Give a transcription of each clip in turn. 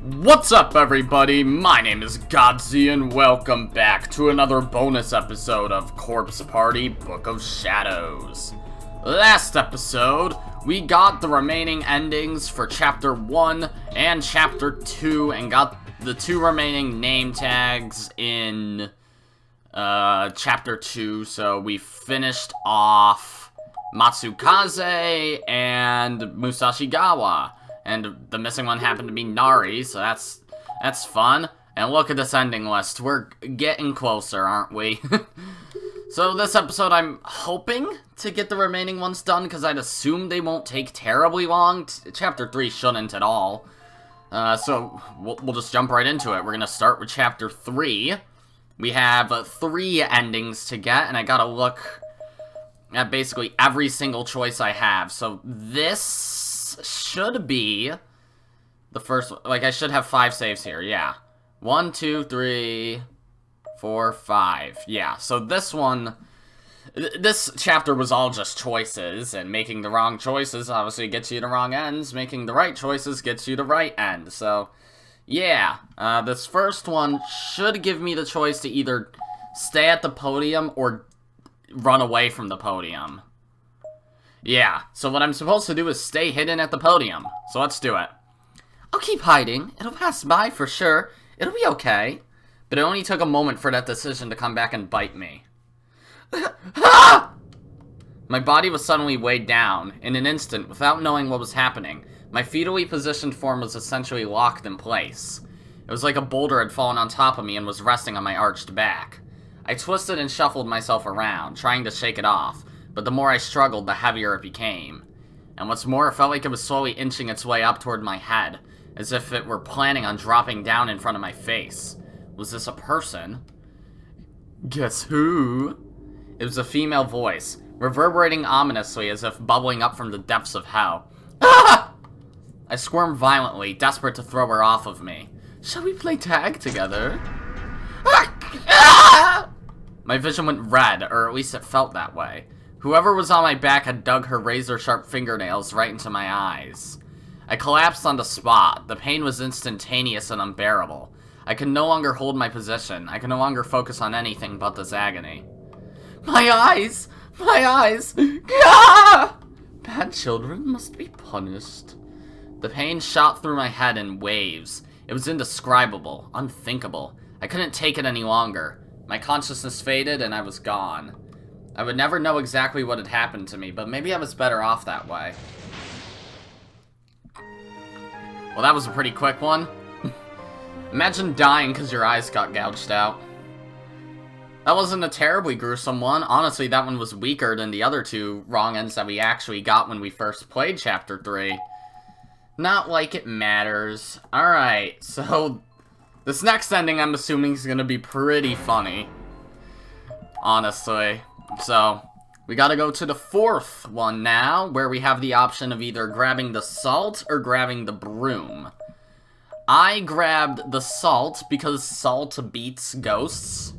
What's up, everybody? My name is Godzi, and welcome back to another bonus episode of Corpse Party Book of Shadows. Last episode, we got the remaining endings for Chapter 1 and Chapter 2, and got the two remaining name tags in Chapter 2, so we finished off Matsukaze and Musashigawa. And the missing one happened to be Nari, so that's fun. And look at this ending list. We're getting closer, aren't we? So this episode, I'm hoping to get the remaining ones done, because I'd assume they won't take terribly long. Chapter 3 shouldn't at all. So we'll just jump right into it. We're going to start with Chapter 3. We have 3 endings to get, and I gotta look at basically every single choice I have. So this should be the first, like, I should have 5 saves here, yeah. 1, 2, 3, 4, 5, yeah. So this one, this chapter was all just choices, and making the wrong choices obviously gets you to wrong ends, making the right choices gets you to right end, so, yeah. This first one should give me the choice to either stay at the podium or run away from the podium. Yeah, so what I'm supposed to do is stay hidden at the podium. So let's do it. I'll keep hiding. It'll pass by for sure. It'll be okay. But it only took a moment for that decision to come back and bite me. My body was suddenly weighed down. In an instant, without knowing what was happening, my fetally positioned form was essentially locked in place. It was like a boulder had fallen on top of me and was resting on my arched back. I twisted and shuffled myself around, trying to shake it off. But the more I struggled, the heavier it became. And what's more, it felt like it was slowly inching its way up toward my head, as if it were planning on dropping down in front of my face. Was this a person? Guess who? It was a female voice, reverberating ominously as if bubbling up from the depths of hell. Ah! I squirmed violently, desperate to throw her off of me. Shall we play tag together? Ah! My vision went red, or at least it felt that way. Whoever was on my back had dug her razor-sharp fingernails right into my eyes. I collapsed on the spot. The pain was instantaneous and unbearable. I could no longer hold my position. I could no longer focus on anything but this agony. My eyes! My eyes! Ah! Bad children must be punished. The pain shot through my head in waves. It was indescribable, unthinkable. I couldn't take it any longer. My consciousness faded and I was gone. I would never know exactly what had happened to me, but maybe I was better off that way. Well, that was a pretty quick one. Imagine dying because your eyes got gouged out. That wasn't a terribly gruesome one. Honestly, that one was weaker than the other 2 wrong ends that we actually got when we first played Chapter 3. Not like it matters. Alright, so this next ending I'm assuming is going to be pretty funny. Honestly. So, we gotta go to the 4th one now, where we have the option of either grabbing the salt or grabbing the broom. I grabbed the salt because salt beats ghosts.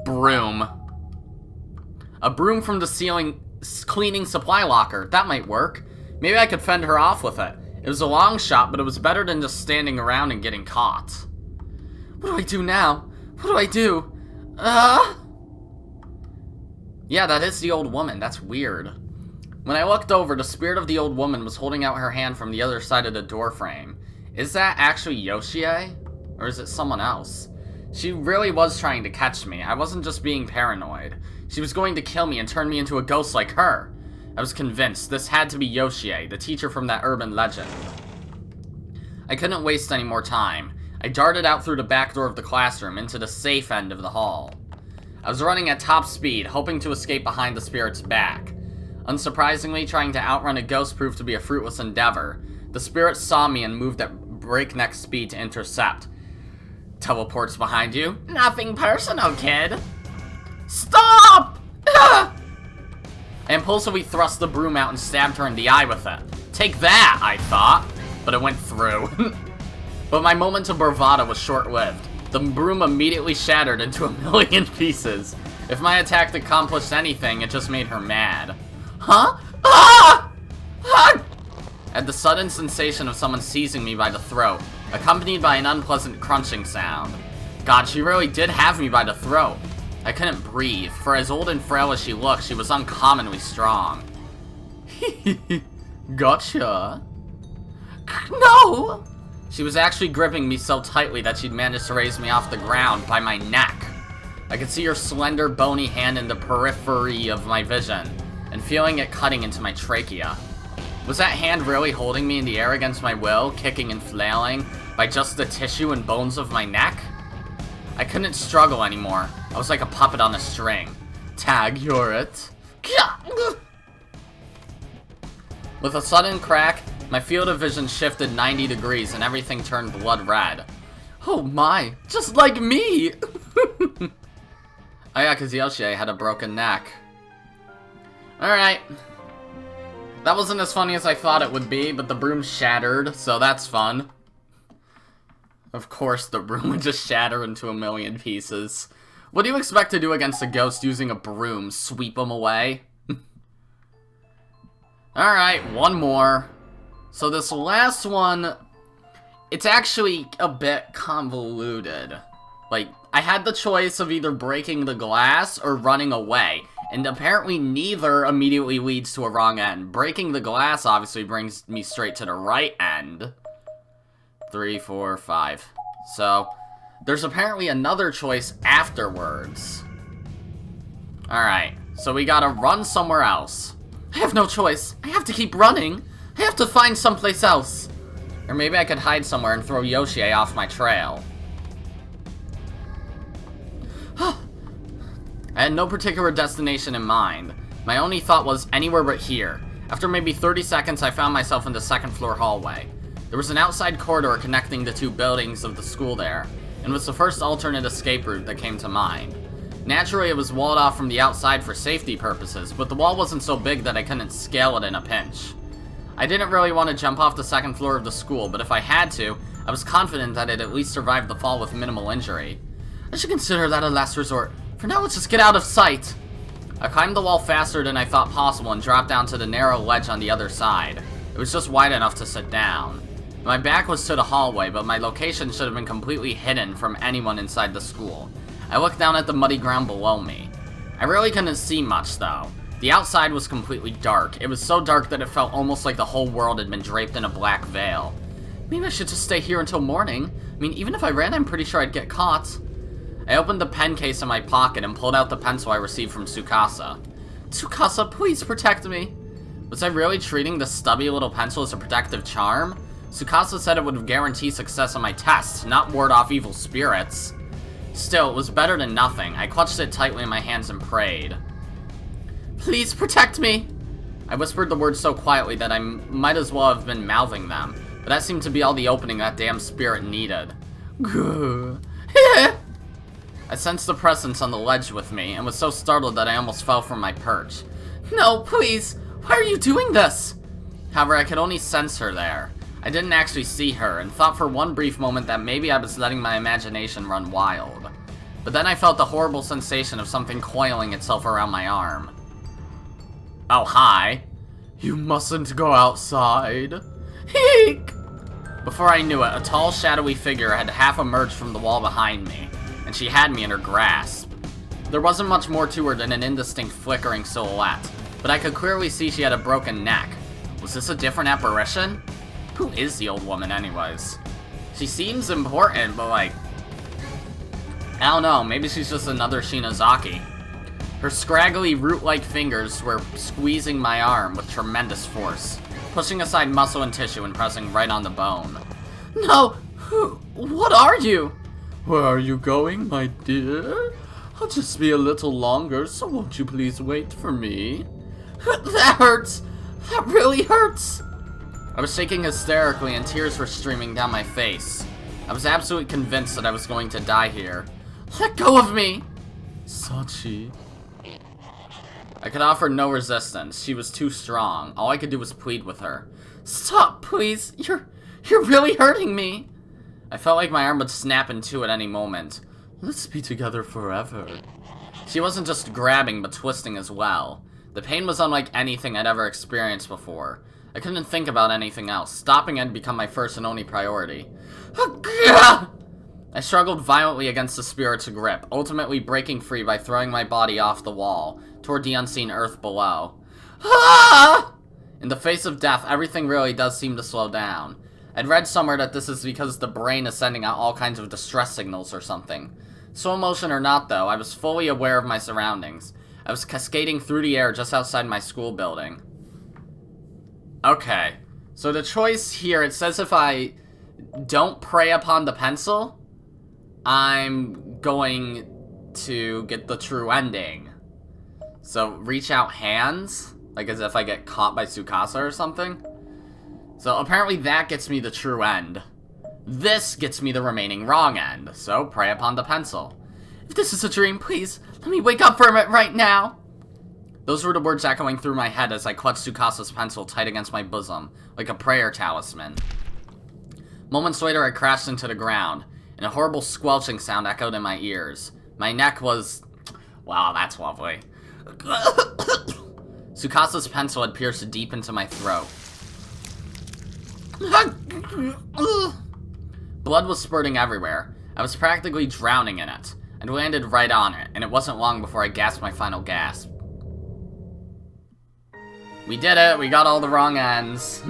Broom. A broom from the ceiling cleaning supply locker. That might work. Maybe I could fend her off with it. It was a long shot, but it was better than just standing around and getting caught. What do I do now? What do I do? Yeah, that is the old woman. That's weird. When I looked over, the spirit of the old woman was holding out her hand from the other side of the door frame. Is that actually Yoshie? Or is it someone else? She really was trying to catch me. I wasn't just being paranoid. She was going to kill me and turn me into a ghost like her. I was convinced this had to be Yoshie, the teacher from that urban legend. I couldn't waste any more time. I darted out through the back door of the classroom into the safe end of the hall. I was running at top speed, hoping to escape behind the spirit's back. Unsurprisingly, trying to outrun a ghost proved to be a fruitless endeavor. The spirit saw me and moved at breakneck speed to intercept. Teleports behind you. Nothing personal, kid. Stop! I impulsively thrust the broom out and stabbed her in the eye with it. Take that, I thought. But it went through. But my moment of bravado was short-lived. The broom immediately shattered into a million pieces. If my attack accomplished anything, it just made her mad. Huh? Ah! Ah! I had the sudden sensation of someone seizing me by the throat, accompanied by an unpleasant crunching sound. God, she really did have me by the throat. I couldn't breathe. For as old and frail as she looked, she was uncommonly strong. Gotcha. No! She was actually gripping me so tightly that she'd managed to raise me off the ground by my neck. I could see her slender, bony hand in the periphery of my vision, and feeling it cutting into my trachea. Was that hand really holding me in the air against my will, kicking and flailing, by just the tissue and bones of my neck? I couldn't struggle anymore. I was like a puppet on a string. Tag, you're it. With a sudden crack, my field of vision shifted 90 degrees and everything turned blood red. Oh my, just like me! Oh yeah, because Yoshi had a broken neck. Alright. That wasn't as funny as I thought it would be, but the broom shattered, so that's fun. Of course, the broom would just shatter into a million pieces. What do you expect to do against a ghost using a broom? Sweep them away? Alright, one more. So this last one, it's actually a bit convoluted. Like, I had the choice of either breaking the glass or running away, and apparently neither immediately leads to a wrong end. Breaking the glass obviously brings me straight to the right end. 3, 4, 5. So, there's apparently another choice afterwards. Alright, so we gotta run somewhere else. I have no choice. I have to keep running. I have to find someplace else. Or maybe I could hide somewhere and throw Yoshi off my trail. I had no particular destination in mind. My only thought was anywhere but here. After maybe 30 seconds, I found myself in the second floor hallway. There was an outside corridor connecting the two buildings of the school there, and was the first alternate escape route that came to mind. Naturally, it was walled off from the outside for safety purposes, but the wall wasn't so big that I couldn't scale it in a pinch. I didn't really want to jump off the second floor of the school, but if I had to, I was confident that I'd at least survive the fall with minimal injury. I should consider that a last resort. For now, let's just get out of sight. I climbed the wall faster than I thought possible and dropped down to the narrow ledge on the other side. It was just wide enough to sit down. My back was to the hallway, but my location should have been completely hidden from anyone inside the school. I looked down at the muddy ground below me. I really couldn't see much, though. The outside was completely dark. It was so dark that it felt almost like the whole world had been draped in a black veil. Maybe I should just stay here until morning. I mean, even if I ran, I'm pretty sure I'd get caught. I opened the pen case in my pocket and pulled out the pencil I received from Tsukasa. Tsukasa, please protect me. Was I really treating the stubby little pencil as a protective charm? Tsukasa said it would guarantee success on my test, not ward off evil spirits. Still, it was better than nothing. I clutched it tightly in my hands and prayed. Please protect me! I whispered the words so quietly that I might as well have been mouthing them, but that seemed to be all the opening that damn spirit needed. I sensed the presence on the ledge with me, and was so startled that I almost fell from my perch. No, please! Why are you doing this? However, I could only sense her there. I didn't actually see her, and thought for one brief moment that maybe I was letting my imagination run wild. But then I felt the horrible sensation of something coiling itself around my arm. Oh, hi. You mustn't go outside. Eek! Before I knew it, a tall, shadowy figure had half emerged from the wall behind me, and she had me in her grasp. There wasn't much more to her than an indistinct flickering silhouette, but I could clearly see she had a broken neck. Was this a different apparition? Who is the old woman anyways? She seems important, but like, I don't know, maybe she's just another Shinozaki. Her scraggly, root-like fingers were squeezing my arm with tremendous force, pushing aside muscle and tissue and pressing right on the bone. No! What are you? Where are you going, my dear? I'll just be a little longer, so won't you please wait for me? That hurts! That really hurts! I was shaking hysterically and tears were streaming down my face. I was absolutely convinced that I was going to die here. Let go of me! Sachi. I could offer no resistance. She was too strong. All I could do was plead with her. Stop, please! You're really hurting me! I felt like my arm would snap in two at any moment. Let's be together forever. She wasn't just grabbing, but twisting as well. The pain was unlike anything I'd ever experienced before. I couldn't think about anything else. Stopping had become my first and only priority. I struggled violently against the spirit's grip, ultimately breaking free by throwing my body off the wall, toward the unseen earth below. In the face of death, everything really does seem to slow down. I'd read somewhere that this is because the brain is sending out all kinds of distress signals or something. Slow motion or not, though, I was fully aware of my surroundings. I was cascading through the air just outside my school building. Okay, so the choice here, it says if I don't prey upon the pencil, I'm going to get the true ending. So, reach out hands, like as if I get caught by Tsukasa or something. So, apparently that gets me the true end. This gets me the remaining wrong end, so prey upon the pencil. If this is a dream, please, let me wake up from it right now. Those were the words echoing through my head as I clutched Tsukasa's pencil tight against my bosom, like a prayer talisman. Moments later, I crashed into the ground, and a horrible squelching sound echoed in my ears. My neck was... wow, that's lovely. Tsukasa's pencil had pierced deep into my throat. Blood was spurting everywhere. I was practically drowning in it. I'd landed right on it, and it wasn't long before I gasped my final gasp. We did it! We got all the wrong ends.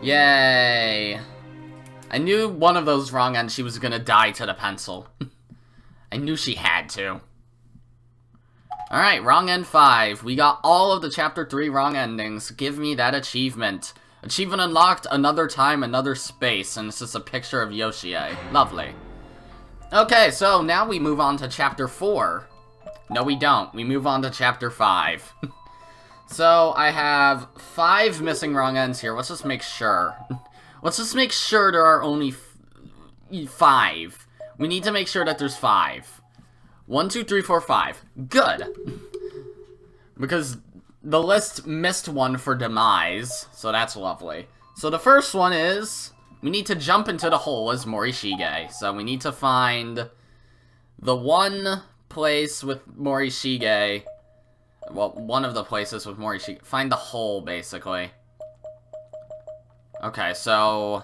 Yay! I knew one of those wrong ends she was gonna die to the pencil. I knew she had to. Alright, wrong end 5. We got all of the chapter 3 wrong endings. Give me that achievement. Achievement unlocked, another time, another space, and it's just a picture of Yoshie. Lovely. Okay, so now we move on to chapter 4. No, we don't. We move on to chapter 5. So, I have 5 missing wrong ends here. Let's just make sure. Let's just make sure there are only 5. We need to make sure that there's 5. 1, 2, 3, 4, 5. Good. Because the list missed one for demise, so that's lovely. So the first one is, we need to jump into the hole as Morishige. So we need to find the one place with Morishige. Well, one of the places with Morishige. Find the hole, basically. Okay, so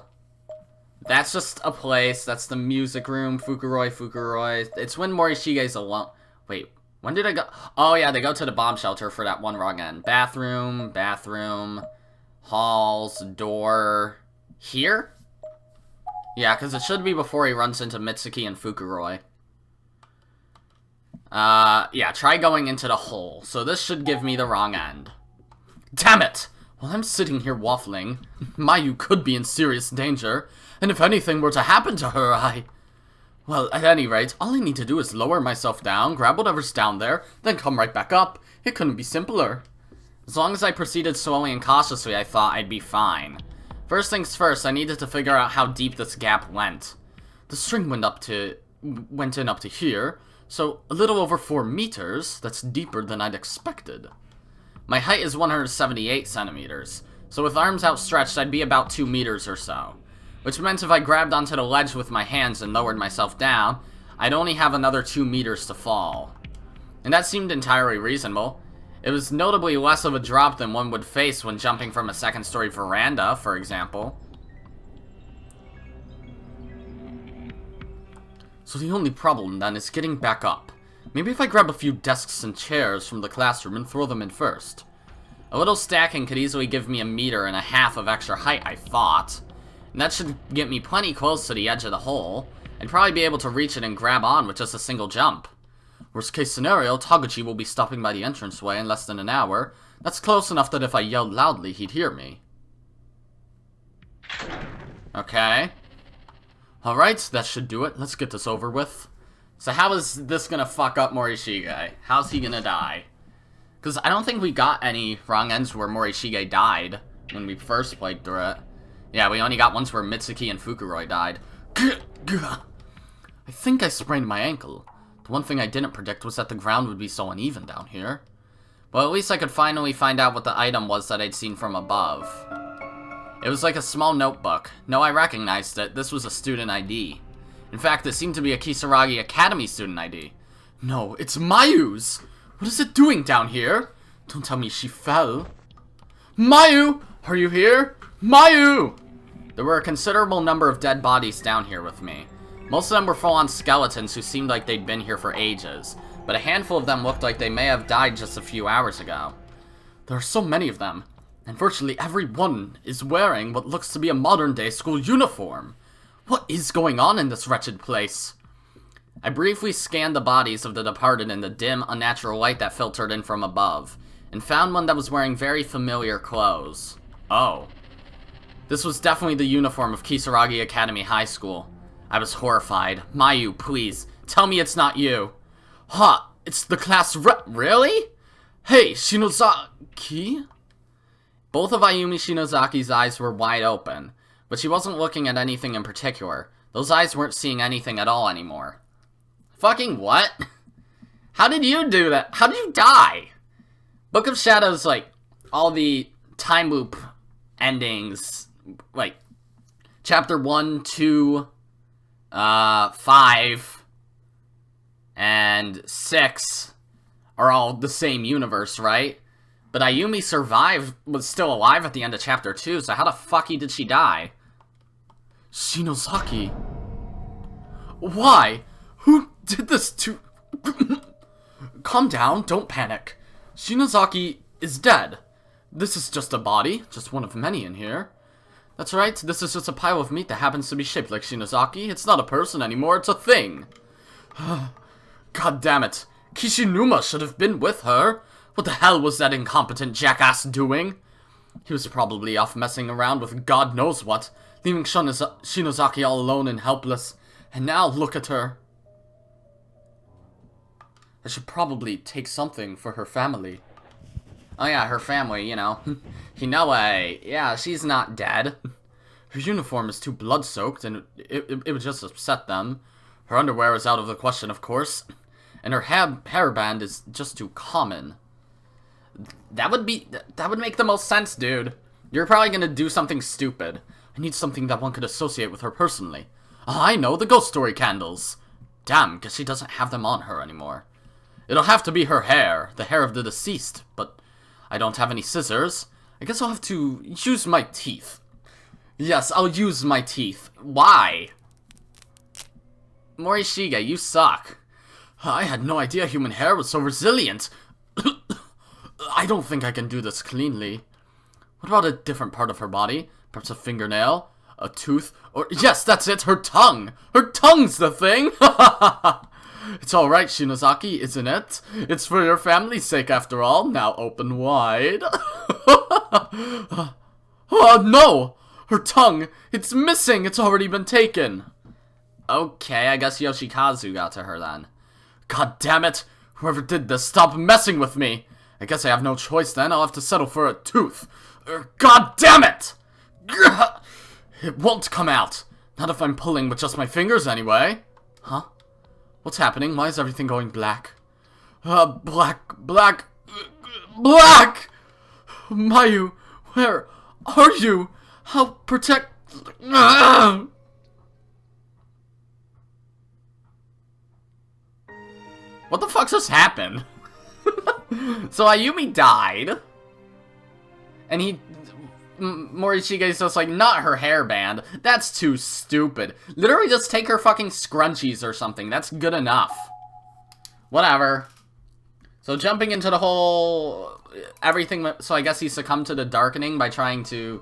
that's just a place. That's the music room. Fukuroi. It's when Morishige's alone. Wait, when did I go? Oh, yeah, they go to the bomb shelter for that one wrong end. Bathroom. Halls. Door. Here? Yeah, because it should be before he runs into Mitsuki and Fukuroi. Yeah, try going into the hole. So this should give me the wrong end. Damn it! While I'm sitting here waffling, Mayu could be in serious danger, and if anything were to happen to her, well, at any rate, all I need to do is lower myself down, grab whatever's down there, then come right back up. It couldn't be simpler. As long as I proceeded slowly and cautiously, I thought I'd be fine. First things first, I needed to figure out how deep this gap went. The string went in up to here, so a little over 4 meters. That's deeper than I'd expected. My height is 178 centimeters, so with arms outstretched, I'd be about 2 meters or so. Which meant if I grabbed onto the ledge with my hands and lowered myself down, I'd only have another 2 meters to fall. And that seemed entirely reasonable. It was notably less of a drop than one would face when jumping from a second-story veranda, for example. So the only problem, then, is getting back up. Maybe if I grab a few desks and chairs from the classroom and throw them in first. A little stacking could easily give me 1.5 meters of extra height, I thought. And that should get me plenty close to the edge of the hole. I'd probably be able to reach it and grab on with just a single jump. Worst case scenario, Taguchi will be stopping by the entranceway in less than an hour. That's close enough that if I yelled loudly, he'd hear me. Okay. Alright, that should do it. Let's get this over with. So how is this gonna fuck up Morishige? How's he gonna die? Because I don't think we got any wrong ends where Morishige died when we first played through it. Yeah, we only got ones where Mitsuki and Fukuroi died. I think I sprained my ankle. The one thing I didn't predict was that the ground would be so uneven down here. Well, at least I could finally find out what the item was that I'd seen from above. It was like a small notebook. No, I recognized it. This was a student ID. In fact, it seemed to be a Kisaragi Academy student ID. No, it's Mayu's! What is it doing down here? Don't tell me she fell. Mayu! Are you here? Mayu! There were a considerable number of dead bodies down here with me. Most of them were full-on skeletons who seemed like they'd been here for ages, but a handful of them looked like they may have died just a few hours ago. There are so many of them, and virtually every one is wearing what looks to be a modern-day school uniform. What is going on in this wretched place? I briefly scanned the bodies of the departed in the dim, unnatural light that filtered in from above, and found one that was wearing very familiar clothes. Oh. This was definitely the uniform of Kisaragi Academy High School. I was horrified. Mayu, please, tell me it's not you. Huh, it's the class rep. Really? Hey, Shinozaki? Both of Ayumi Shinozaki's eyes were wide open, but she wasn't looking at anything in particular. Those eyes weren't seeing anything at all anymore. Fucking what? How did you do that? How did you die? Book of Shadows, like, all the time loop endings, like, chapter 1, 2, 5, and 6 are all the same universe, right? But Ayumi survived, was still alive at the end of chapter 2, so how the fucky did she die? Shinozaki. Why? Who did this to... Calm down, don't panic. Shinozaki is dead. This is just a body, just one of many in here. That's right, this is just a pile of meat that happens to be shaped like Shinozaki. It's not a person anymore, it's a thing. God damn it. Kishinuma should have been with her. What the hell was that incompetent jackass doing? He was probably off messing around with God knows what, leaving Shinozaki all alone and helpless. And now look at her. I should probably take something for her family. Oh yeah, her family, you know. Hinoe, yeah, she's not dead. Her uniform is too blood-soaked, and it would just upset them. Her underwear is out of the question, of course. And her hairband is just too common. That would make the most sense, dude. You're probably gonna do something stupid. I need something that one could associate with her personally. Oh, I know, the ghost story candles. Damn, guess she doesn't have them on her anymore. It'll have to be her hair, the hair of the deceased, but I don't have any scissors. I guess I'll have to use my teeth. Yes, I'll use my teeth. Why? Morishige, you suck. I had no idea human hair was so resilient. I don't think I can do this cleanly. What about a different part of her body? Perhaps a fingernail? A tooth? Or, yes, that's it, her tongue! Her tongue's the thing! It's alright, Shinozaki, isn't it? It's for your family's sake, after all. Now open wide. Oh, no! Her tongue! It's missing! It's already been taken! Okay, I guess Yoshikazu got to her then. God damn it! Whoever did this, stop messing with me! I guess I have no choice then. I'll have to settle for a tooth. God damn it! It won't come out. Not if I'm pulling with just my fingers anyway. Huh? What's happening? Why is everything going black? Black. Mayu, where are you? How protect... What the fuck just happened? So Ayumi died. And Morishige's just like, not her hairband. That's too stupid. Literally just take her fucking scrunchies or something. That's good enough. Whatever. So jumping into the whole... everything... So I guess he succumbed to the darkening by trying to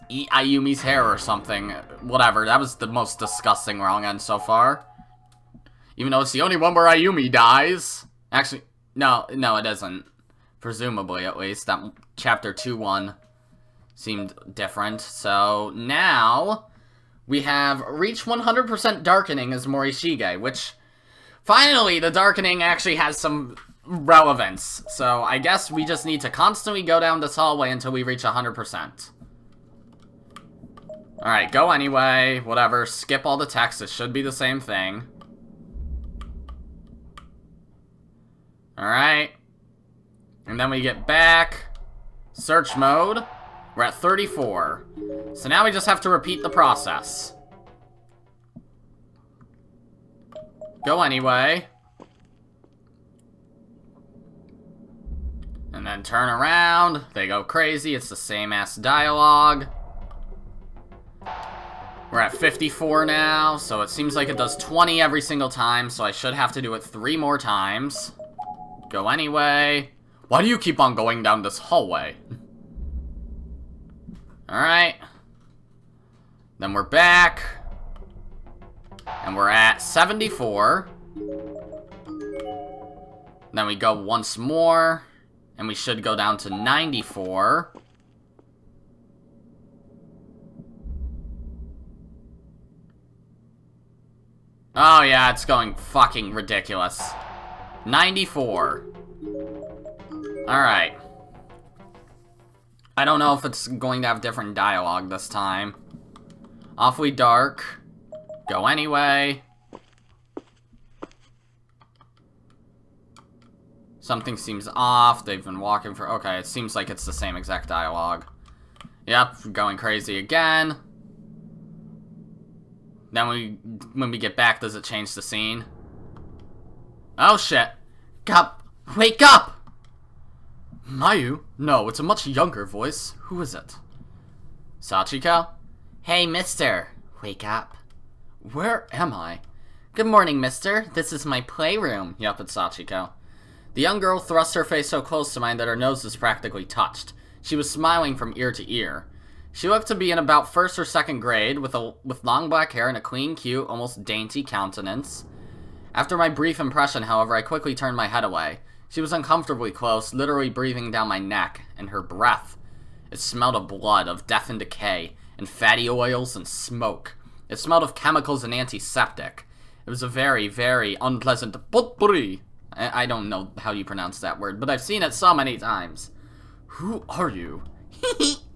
eat Ayumi's hair or something. Whatever. That was the most disgusting wrong end so far. Even though it's the only one where Ayumi dies. Actually, no, it isn't. Presumably, at least. That chapter 2 one seemed different. So, now, we have reached 100% darkening as Morishige, which, finally, the darkening actually has some relevance. So, I guess we just need to constantly go down this hallway until we reach 100%. Alright, go anyway. Whatever. Skip all the text. It should be the same thing. Alright. And then we get back. Search mode. We're at 34. So now we just have to repeat the process. Go anyway. And then turn around, they go crazy, it's the same ass dialogue. We're at 54 now, so it seems like it does 20 every single time, so I should have to do it 3 more times. Go anyway. Why do you keep on going down this hallway? Alright. Then we're back. And we're at 74. Then we go once more. And we should go down to 94. Oh yeah, it's going fucking ridiculous. 94. Alright. I don't know if it's going to have different dialogue this time. Awfully dark. Go anyway. Something seems off. They've been walking for... Okay, it seems like it's the same exact dialogue. Yep, going crazy again. Then when we get back, does it change the scene? Oh shit. Wake up! Mayu? No, it's a much younger voice. Who is it? Sachiko? Hey, mister. Wake up. Where am I? Good morning, mister. This is my playroom. Yup, it's Sachiko. The young girl thrust her face so close to mine that her nose was practically touched. She was smiling from ear to ear. She looked to be in about 1st or 2nd grade, with long black hair and a clean, cute, almost dainty countenance. After my brief impression, however, I quickly turned my head away. She was uncomfortably close, literally breathing down my neck, and her breath. It smelled of blood, of death and decay, and fatty oils and smoke. It smelled of chemicals and antiseptic. It was a very, very unpleasant potpourri. I don't know how you pronounce that word, but I've seen it so many times. Who are you?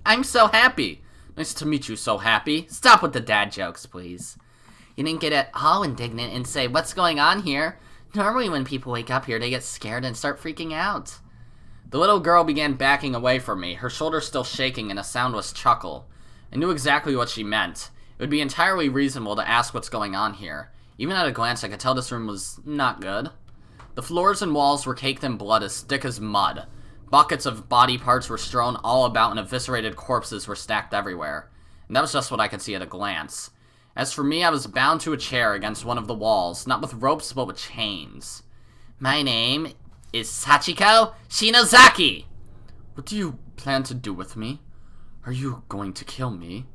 I'm so happy. Nice to meet you, so happy. Stop with the dad jokes, please. You didn't get at all indignant and say, what's going on here? Normally when people wake up here, they get scared and start freaking out. The little girl began backing away from me, her shoulders still shaking and a soundless chuckle. I knew exactly what she meant. It would be entirely reasonable to ask what's going on here. Even at a glance, I could tell this room was not good. The floors and walls were caked in blood as thick as mud. Buckets of body parts were strewn all about and eviscerated corpses were stacked everywhere. And that was just what I could see at a glance. As for me, I was bound to a chair against one of the walls, not with ropes but with chains. My name is Sachiko Shinozaki! What do you plan to do with me? Are you going to kill me?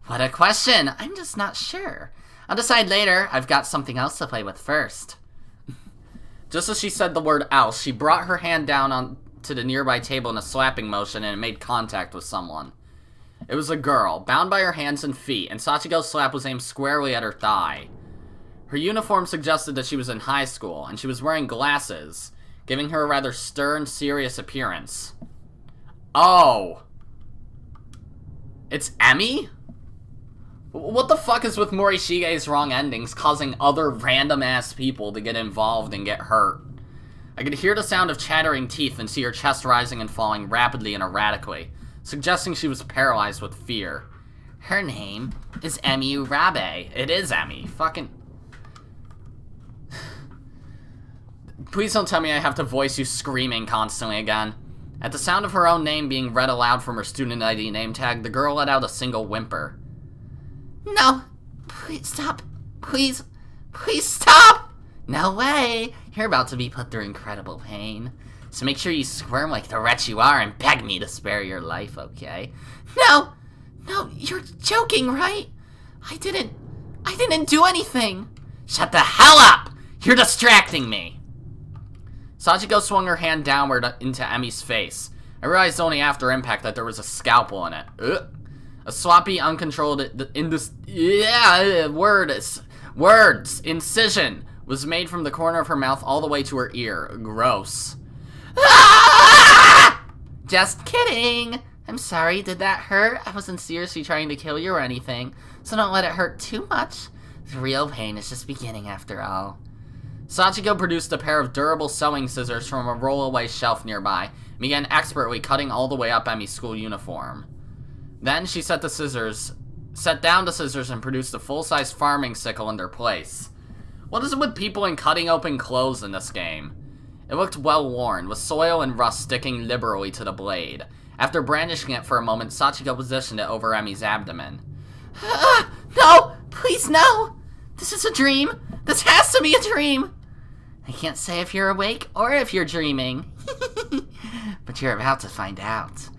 What a question! I'm just not sure. I'll decide later. I've got something else to play with first. Just as she said the word else, she brought her hand down onto the nearby table in a slapping motion and it made contact with someone. It was a girl, bound by her hands and feet, and Sachiko's slap was aimed squarely at her thigh. Her uniform suggested that she was in high school, and she was wearing glasses, giving her a rather stern, serious appearance. Oh! It's Emmy? What the fuck is with Morishige's wrong endings causing other random-ass people to get involved and get hurt? I could hear the sound of chattering teeth and see her chest rising and falling rapidly and erratically, suggesting she was paralyzed with fear. Her name is Emmy Urabe. It is Emmy. Fucking... Please don't tell me I have to voice you screaming constantly again. At the sound of her own name being read aloud from her student ID name tag, the girl let out a single whimper. No, please stop. Please stop! No way! You're about to be put through incredible pain. So make sure you squirm like the wretch you are and beg me to spare your life, okay? No, you're joking, right? I didn't do anything. Shut the hell up! You're distracting me! Sachiko swung her hand downward into Emmy's face. I realized only after impact that there was a scalpel in it. Ugh. A sloppy, uncontrolled, incision was made from the corner of her mouth all the way to her ear. Gross. Ah! Just kidding. I'm sorry, did that hurt? I wasn't seriously trying to kill you or anything, so don't let it hurt too much. The real pain is just beginning after all. Sachiko produced a pair of durable sewing scissors from a rollaway shelf nearby and began expertly cutting all the way up Emmy's school uniform. Then she set down the scissors and produced a full-size farming sickle in their place. What is it with people and cutting open clothes in this game? It looked well worn, with soil and rust sticking liberally to the blade. After brandishing it for a moment, Sachiko positioned it over Emi's abdomen. No! Please, no! This is a dream! This has to be a dream! I can't say if you're awake or if you're dreaming. But you're about to find out.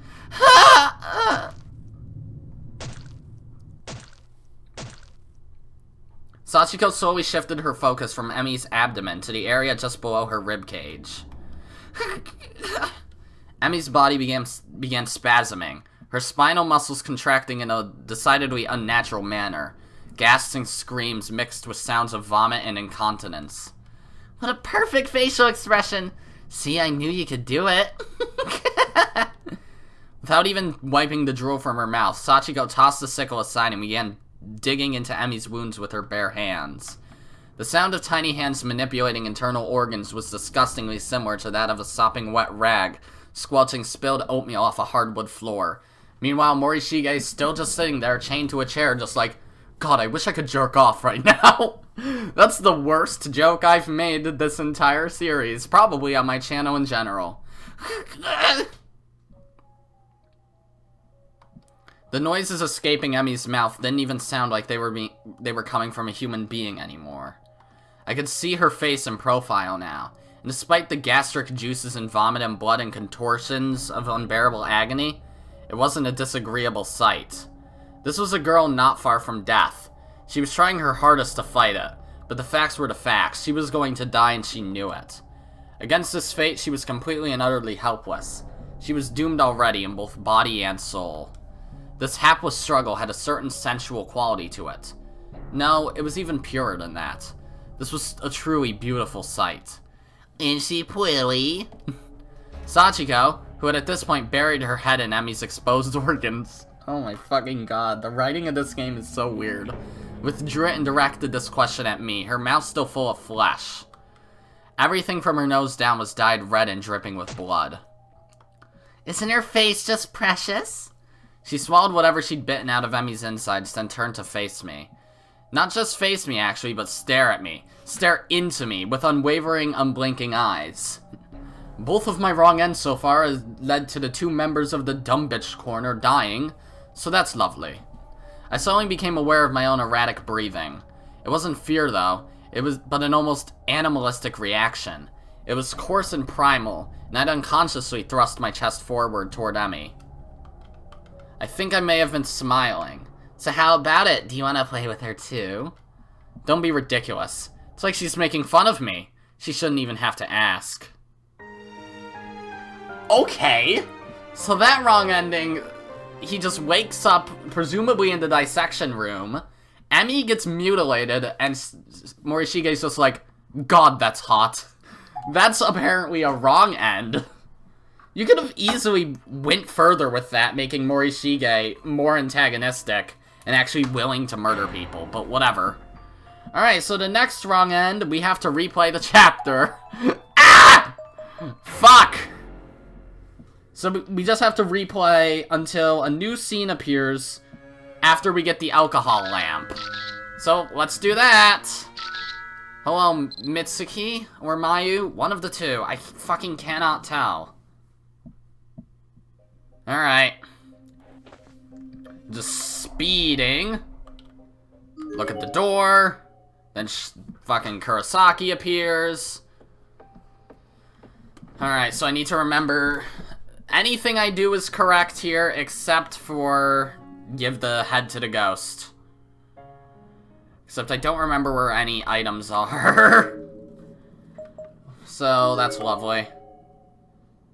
Sachiko slowly shifted her focus from Emi's abdomen to the area just below her ribcage. Emi's body began spasming, her spinal muscles contracting in a decidedly unnatural manner. Gasping screams mixed with sounds of vomit and incontinence. What a perfect facial expression! See, I knew you could do it. Without even wiping the drool from her mouth, Sachiko tossed the sickle aside and began digging into Emi's wounds with her bare hands. The sound of tiny hands manipulating internal organs was disgustingly similar to that of a sopping wet rag squelching spilled oatmeal off a hardwood floor. Meanwhile, Morishige is still just sitting there, chained to a chair, just like, God, I wish I could jerk off right now. That's the worst joke I've made this entire series, probably on my channel in general. The noises escaping Emi's mouth didn't even sound like they were coming from a human being anymore. I could see her face in profile now, and despite the gastric juices and vomit and blood and contortions of unbearable agony, it wasn't a disagreeable sight. This was a girl not far from death. She was trying her hardest to fight it, but the facts were the facts. She was going to die and she knew it. Against this fate, she was completely and utterly helpless. She was doomed already in both body and soul. This hapless struggle had a certain sensual quality to it. No, it was even purer than that. This was a truly beautiful sight. Is she pretty? Sachiko, who had at this point buried her head in Emi's exposed organs. Oh my fucking god, the writing of this game is so weird. Withdrew it and directed this question at me, her mouth still full of flesh. Everything from her nose down was dyed red and dripping with blood. Isn't her face just precious? She swallowed whatever she'd bitten out of Emi's insides, then turned to face me. Not just face me, actually, but stare at me. Stare into me, with unwavering, unblinking eyes. Both of my wrong ends so far has led to the two members of the dumb bitch corner dying, so that's lovely. I suddenly became aware of my own erratic breathing. It wasn't fear, though. It was but an almost animalistic reaction. It was coarse and primal, and I'd unconsciously thrust my chest forward toward Emi. I think I may have been smiling. So how about it? Do you want to play with her too? Don't be ridiculous. It's like she's making fun of me. She shouldn't even have to ask. Okay. So that wrong ending, he just wakes up, presumably in the dissection room. Emi gets mutilated, and Morishige's just like, God, that's hot. That's apparently a wrong end. You could have easily went further with that, making Morishige more antagonistic and actually willing to murder people, but whatever. Alright, so the next wrong end, we have to replay the chapter. Ah! Fuck! So we just have to replay until a new scene appears after we get the alcohol lamp. So, let's do that! Hello, Mitsuki or Mayu? One of the two. I fucking cannot tell. Alright. Just speeding. Look at the door. Then fucking Kurosaki appears. Alright, so I need to remember anything I do is correct here except for give the head to the ghost. Except I don't remember where any items are. So that's lovely.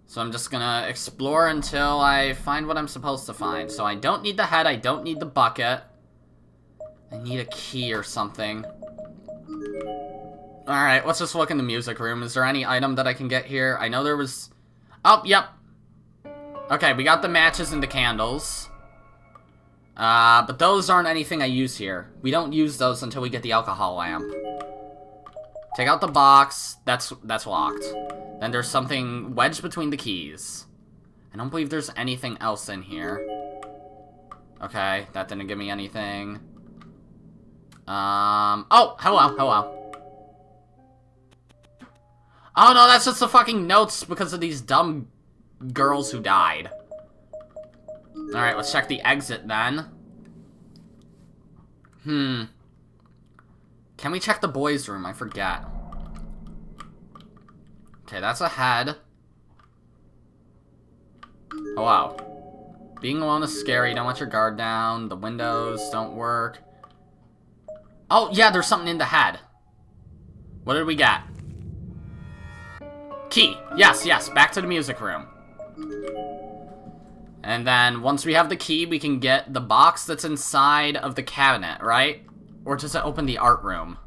So I'm just gonna explore until I find what I'm supposed to find. So I don't need the head, I don't need the bucket. I need a key or something. Alright, let's just look in the music room. Is there any item that I can get here? I know there was... Oh, yep. Okay, we got the matches and the candles. But those aren't anything I use here. We don't use those until we get the alcohol lamp. Take out the box. That's locked. Then there's something wedged between the keys. I don't believe there's anything else in here. Okay, that didn't give me anything. Oh, hello. Oh no, that's just the fucking notes because of these dumb girls who died. Alright, let's check the exit then. Can we check the boys' room? I forget. Okay, that's a head. Oh, wow. Being alone is scary. Don't let your guard down. The windows don't work. Oh, yeah, there's something in the head. What did we get? Key. Yes, yes. Back to the music room. And then, once we have the key, we can get the box that's inside of the cabinet, right? Or does it open the art room?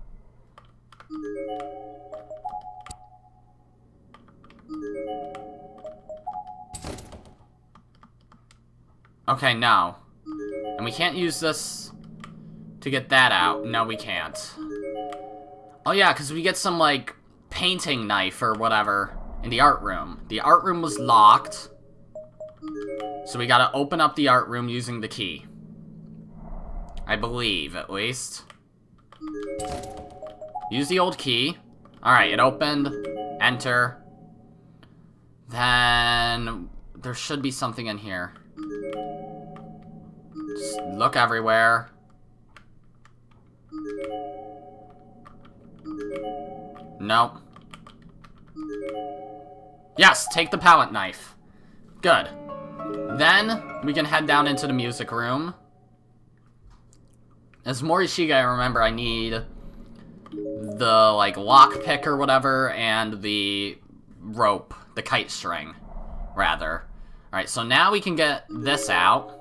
Okay, no. And we can't use this to get that out. No, we can't. Oh yeah, because we get some, like, painting knife or whatever in the art room. The art room was locked. So we gotta open up the art room using the key. I believe, at least. Use the old key. Alright, it opened. Enter. Then there should be something in here. Just look everywhere. Nope. Yes, take the palette knife. Good. Then, we can head down into the music room. As Morishige, I remember I need the, like, lockpick or whatever, and the rope. The kite string, rather. Alright, so now we can get this out.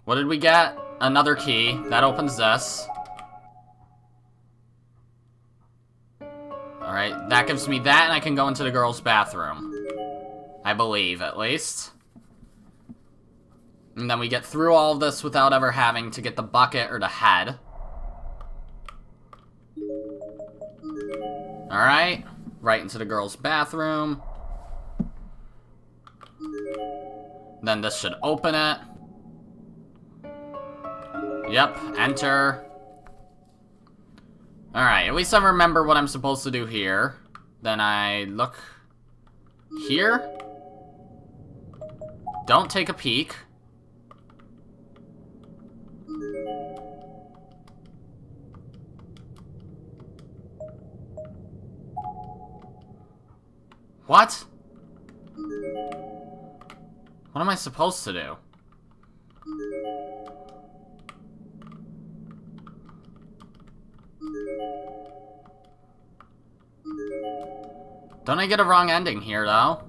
What did we get? Another key. That opens this. Alright, that gives me that, and I can go into the girls' bathroom. I believe, at least. And then we get through all of this without ever having to get the bucket or the head. Alright. Right into the girls' bathroom. Then this should open it. Yep, enter. Alright, at least I remember what I'm supposed to do here. Then I look here. Don't take a peek. What? What am I supposed to do? Don't I get a wrong ending here, though?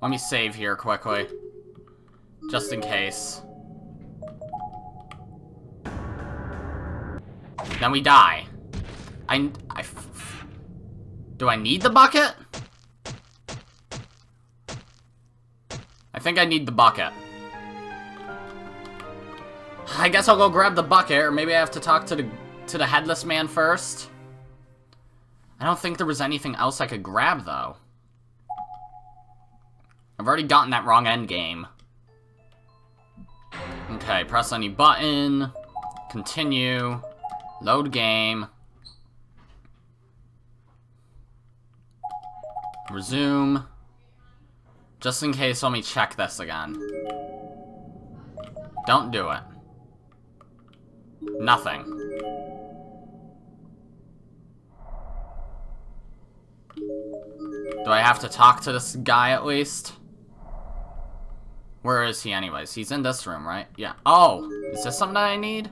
Let me save here quickly. Just in case. Then we die. Do I need the bucket? I think I need the bucket. I guess I'll go grab the bucket, or maybe I have to talk to the headless man first. I don't think there was anything else I could grab, though. I've already gotten that wrong end game. Okay, press any button. Continue. Load game. Resume. Just in case, let me check this again. Don't do it. Nothing. Do I have to talk to this guy at least? Where is he anyways? He's in this room, right? Yeah. Oh! Is this something that I need?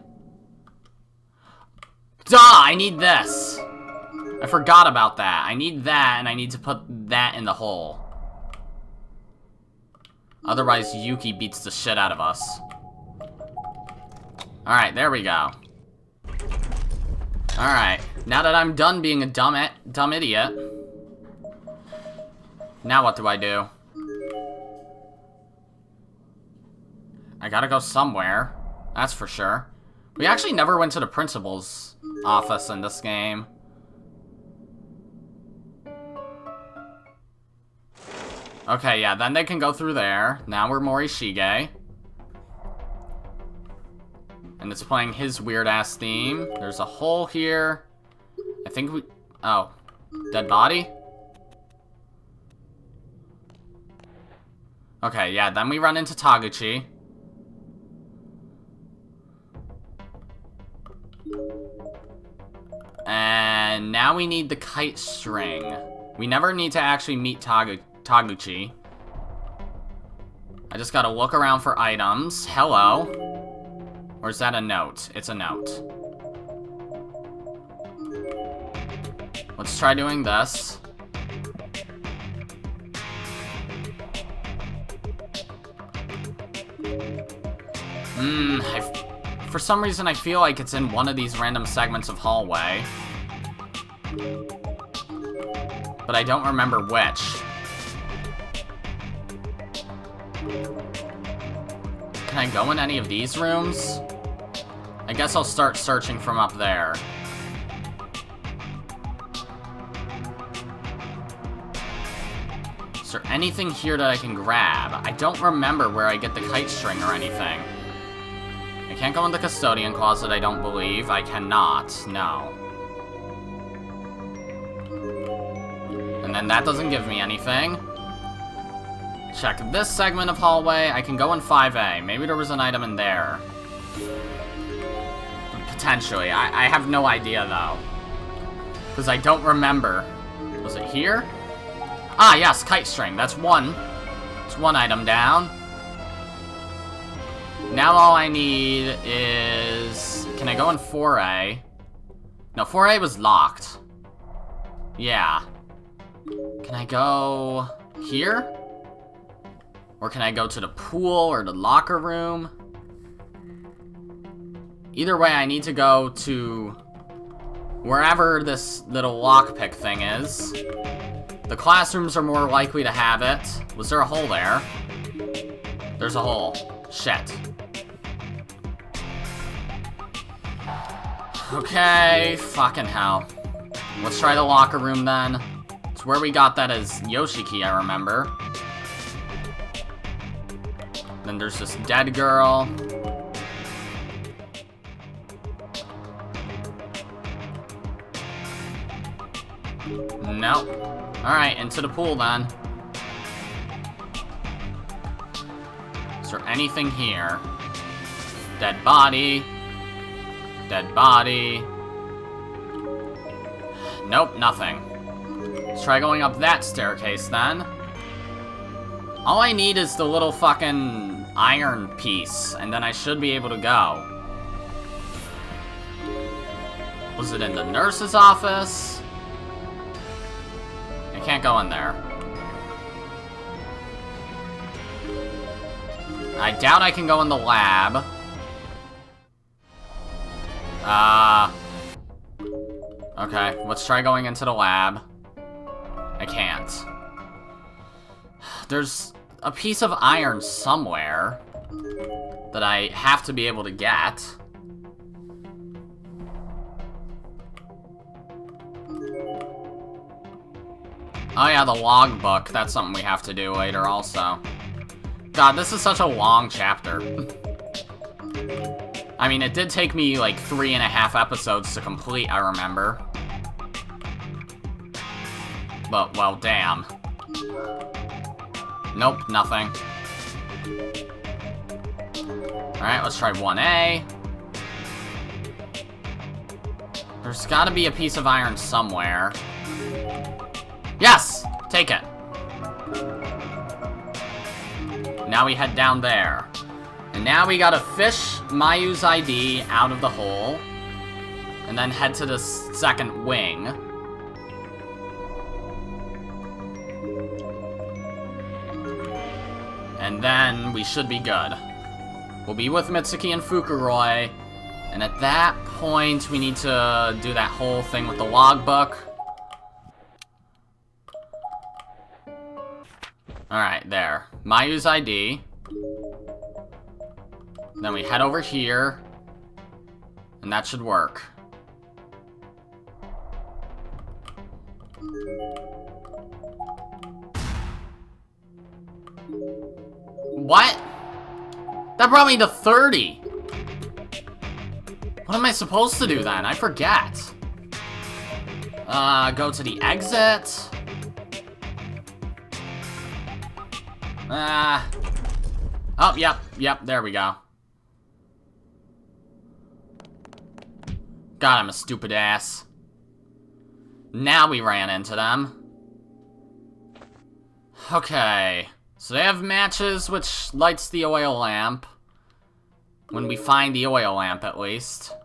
Duh! I need this! I forgot about that. I need that, and I need to put that in the hole. Otherwise, Yuki beats the shit out of us. Alright, there we go. Alright, now that I'm done being a dumb idiot. Now what do I do? I gotta go somewhere. That's for sure. We actually never went to the principal's office in this game. Okay, yeah, then they can go through there. Now we're Morishige. And it's playing his weird-ass theme. There's a hole here. I think we... Oh. Dead body? Okay, yeah, then we run into Taguchi. And now we need the kite string. We never need to actually meet Taguchi. I just gotta look around for items. Hello. Or is that a note? It's a note. Let's try doing this. For some reason I feel like it's in one of these random segments of hallway. But I don't remember which. Can I go in any of these rooms? I guess I'll start searching from up there. Is there anything here that I can grab? I don't remember where I get the kite string or anything. I can't go in the custodian closet, I don't believe. I cannot, no. And then that doesn't give me anything. Check this segment of hallway. I can go in 5A. Maybe there was an item in there. Potentially. I have no idea, though. Because I don't remember. Was it here? Ah, yes, kite string. That's one. It's one item down. Now all I need is... Can I go in 4A? No, 4A was locked. Yeah. Can I go here? Or can I go to the pool or the locker room? Either way, I need to go to wherever this little lockpick thing is. The classrooms are more likely to have it. Was there a hole there? There's a hole. Shit. Okay, fucking hell. Let's try the locker room then. It's where we got that as Yoshiki, I remember. Then there's this dead girl. Nope. Alright, into the pool then. Is there anything here? Dead body. Dead body. Nope, nothing. Let's try going up that staircase then. All I need is the little fucking iron piece, and then I should be able to go. Was it in the nurse's office? I can't go in there. I doubt I can go in the lab. Okay, let's try going into the lab. I can't. There's a piece of iron somewhere that I have to be able to get. Oh yeah, the logbook. That's something we have to do later also. God, this is such a long chapter. I mean, it did take me like 3.5 episodes to complete, I remember. But, well, damn. Nope, nothing. Alright, let's try 1A. There's gotta be a piece of iron somewhere. Yes! Take it. Now we head down there. And now we gotta fish Mayu's ID out of the hole. And then head to the second wing. And then we should be good. We'll be with Mitsuki and Fukuroi. And at that point, we need to do that whole thing with the logbook. Alright, there. Mayu's ID. Then we head over here. And that should work. What? That brought me to 30. What am I supposed to do then? I forget. Go to the exit. Oh, yep, there we go. God, I'm a stupid ass. Now we ran into them. Okay. So they have matches, which lights the oil lamp. When we find the oil lamp, at least.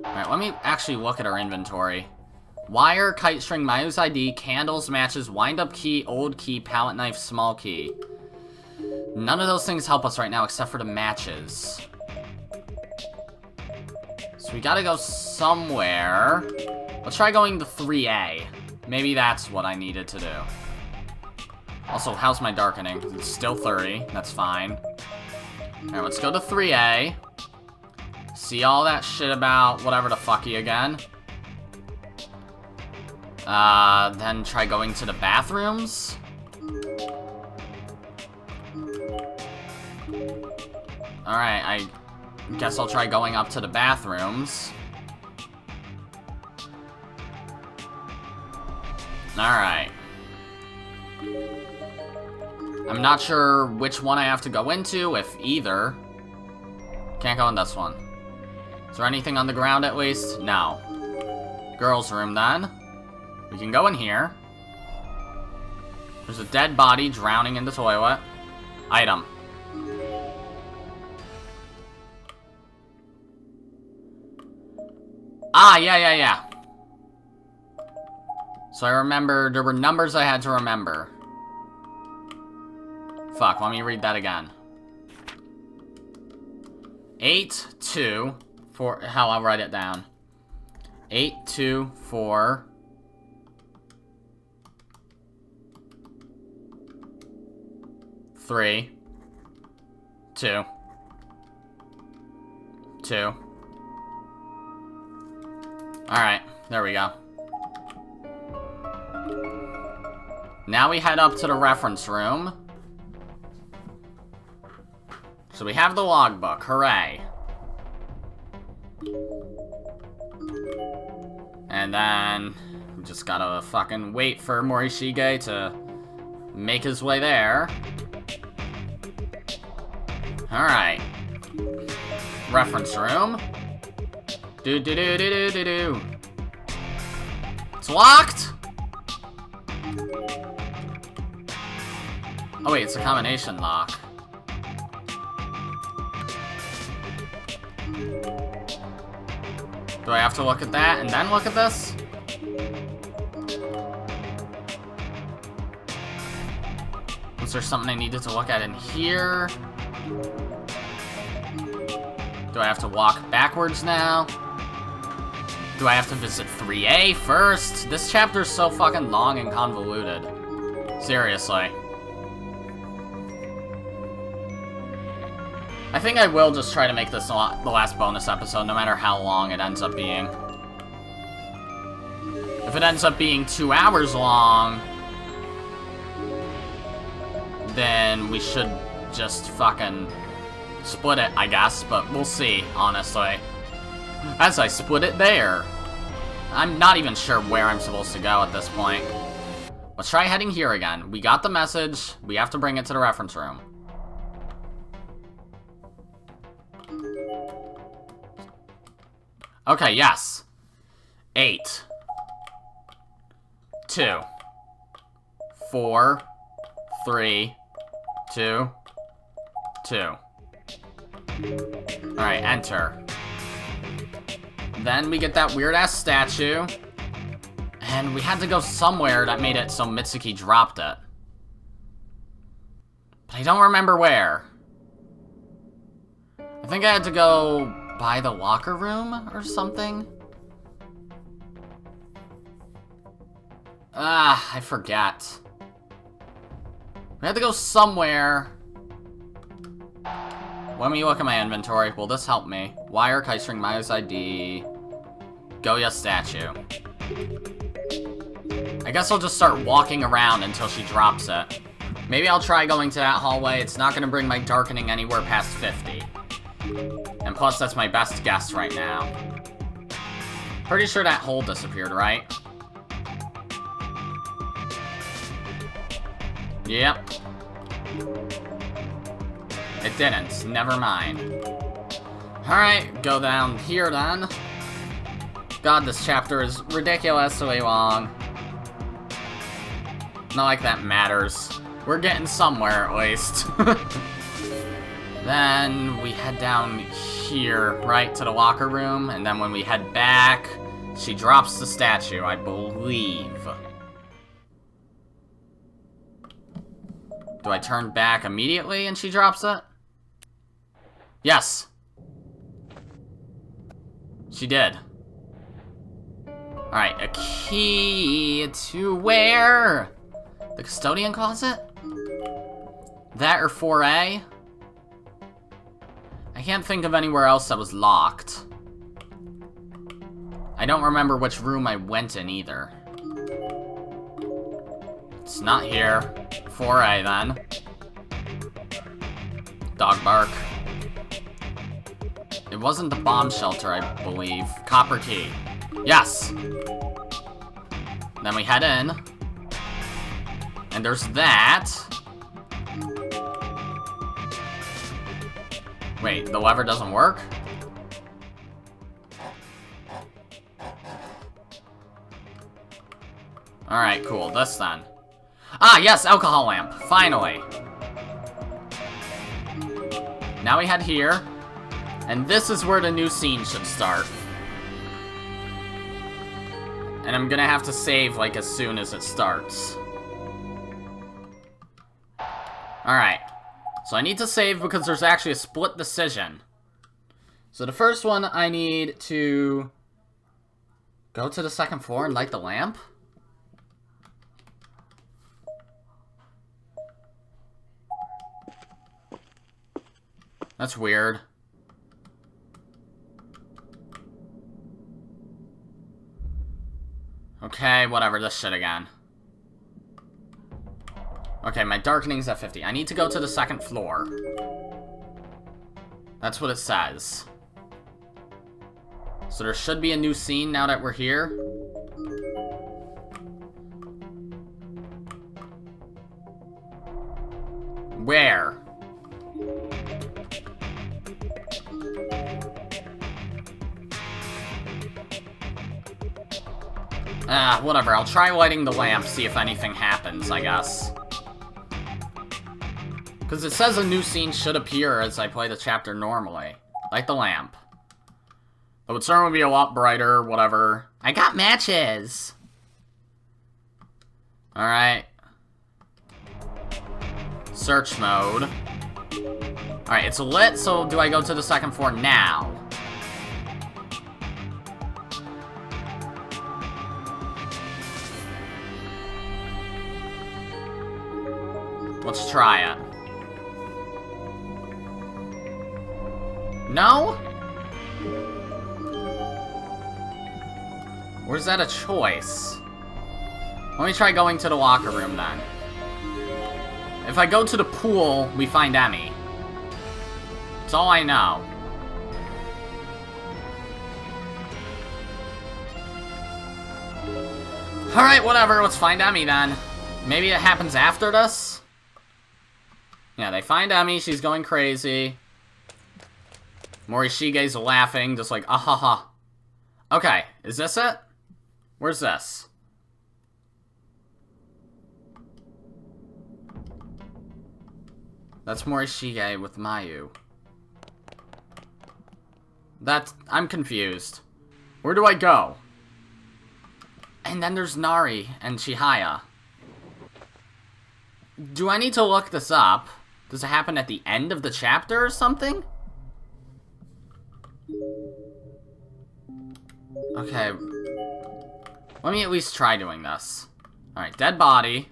Alright, let me actually look at our inventory. Wire, kite string, Mayu's ID, candles, matches, wind-up key, old key, palette knife, small key. None of those things help us right now except for the matches. So we gotta go somewhere. Let's try going to 3A. Maybe that's what I needed to do. Also, how's my darkening? It's still 30. That's fine. Alright, let's go to 3A. See all that shit about whatever the fucky again. Then try going to the bathrooms. Alright, I guess I'll try going up to the bathrooms. Alright. I'm not sure which one I have to go into, if either. Can't go in this one. Is there anything on the ground at least? No. Girls' room then. We can go in here. There's a dead body drowning in the toilet. Item. Ah, yeah. So I remember there were numbers I had to remember. Fuck, let me read that again. 8, 2, 4, hell, I'll write it down. 8, 2, 4. 3, 2, 2. Alright, there we go. Now we head up to the reference room. So we have the logbook, hooray. And then we just gotta fucking wait for Morishige to make his way there. Alright. Reference room. Do. It's locked! Oh wait, it's a combination lock. Do I have to look at that and then look at this? Was there something I needed to look at in here? Do I have to walk backwards now? Do I have to visit 3A first? This chapter's so fucking long and convoluted. Seriously. I think I will just try to make this the last bonus episode, no matter how long it ends up being. If it ends up being 2 hours long, then we should just fucking split it, I guess, but we'll see, honestly. As I split it there. I'm not even sure where I'm supposed to go at this point. Let's try heading here again. We got the message. We have to bring it to the reference room. Okay, yes. 8. 2. 4. 3. 2. 2. Alright, enter. Then we get that weird-ass statue. And we had to go somewhere that made it so Mitsuki dropped it. But I don't remember where. I think I had to go by the locker room or something. Ah, I forget. We had to go somewhere. Let me look at my inventory. Will this help me? Wire, kite string, Mayu's ID. Goya statue. I guess I'll just start walking around until she drops it. Maybe I'll try going to that hallway. It's not going to bring my darkening anywhere past 50. And plus, that's my best guess right now. Pretty sure that hole disappeared, right? Yep. It didn't. Never mind. Alright, go down here then. God, this chapter is ridiculously long. Not like that matters. We're getting somewhere, at least. Then we head down here, right, to the locker room. And then when we head back, she drops the statue, I believe. Do I turn back immediately and she drops it? Yes. She did. Alright, a key to where? The custodian closet? That or 4A? I can't think of anywhere else that was locked. I don't remember which room I went in either. It's not here. 4A then. Dog bark. It wasn't the bomb shelter, I believe. Copper key. Yes! Then we head in. And there's that. Wait, the lever doesn't work? Alright, cool. This then. Ah, yes! Alcohol lamp. Finally. Now we head here. And this is where the new scene should start. And I'm gonna have to save, like, as soon as it starts. Alright. So I need to save because there's actually a split decision. So the first one, I need to go to the second floor and light the lamp. That's weird. Okay, whatever, this shit again. Okay, my darkening's at 50. I need to go to the second floor. That's what it says. So there should be a new scene now that we're here. Where? Whatever. I'll try lighting the lamp, see if anything happens, I guess. Because it says a new scene should appear as I play the chapter normally. Light the lamp. It would certainly be a lot brighter, whatever. I got matches! Alright. Search mode. Alright, it's lit, so do I go to the second floor now? Let's try it. No? Or is that a choice? Let me try going to the locker room then. If I go to the pool, we find Emmy. That's all I know. Alright, whatever, let's find Emmy then. Maybe it happens after this? Yeah, they find Emmy, she's going crazy. Morishige's laughing, just like, ah ha ha. Okay, is this it? Where's this? That's Morishige with Mayu. I'm confused. Where do I go? And then there's Nari and Chihaya. Do I need to look this up? Does it happen at the end of the chapter or something? Okay. Let me at least try doing this. Alright, dead body.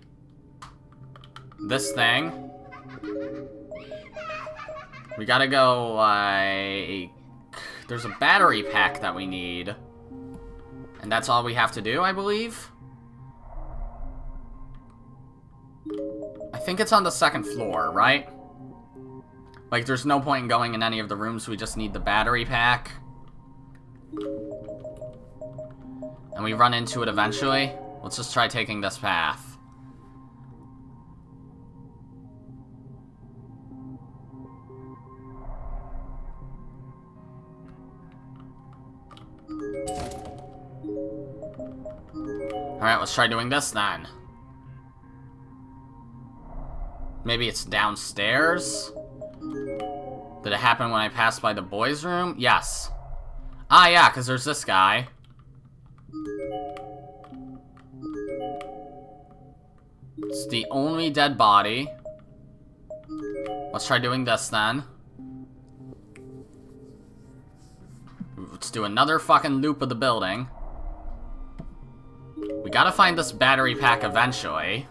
This thing. We gotta go, like... There's a battery pack that we need. And that's all we have to do, I believe? I think it's on the second floor, right? Like, there's no point in going in any of the rooms, we just need the battery pack. And we run into it eventually. Let's just try taking this path. Alright, let's try doing this then. Maybe it's downstairs? Did it happen when I passed by the boys' room? Yes. Ah, yeah, because there's this guy. It's the only dead body. Let's try doing this then. Let's do another fucking loop of the building. We gotta find this battery pack eventually.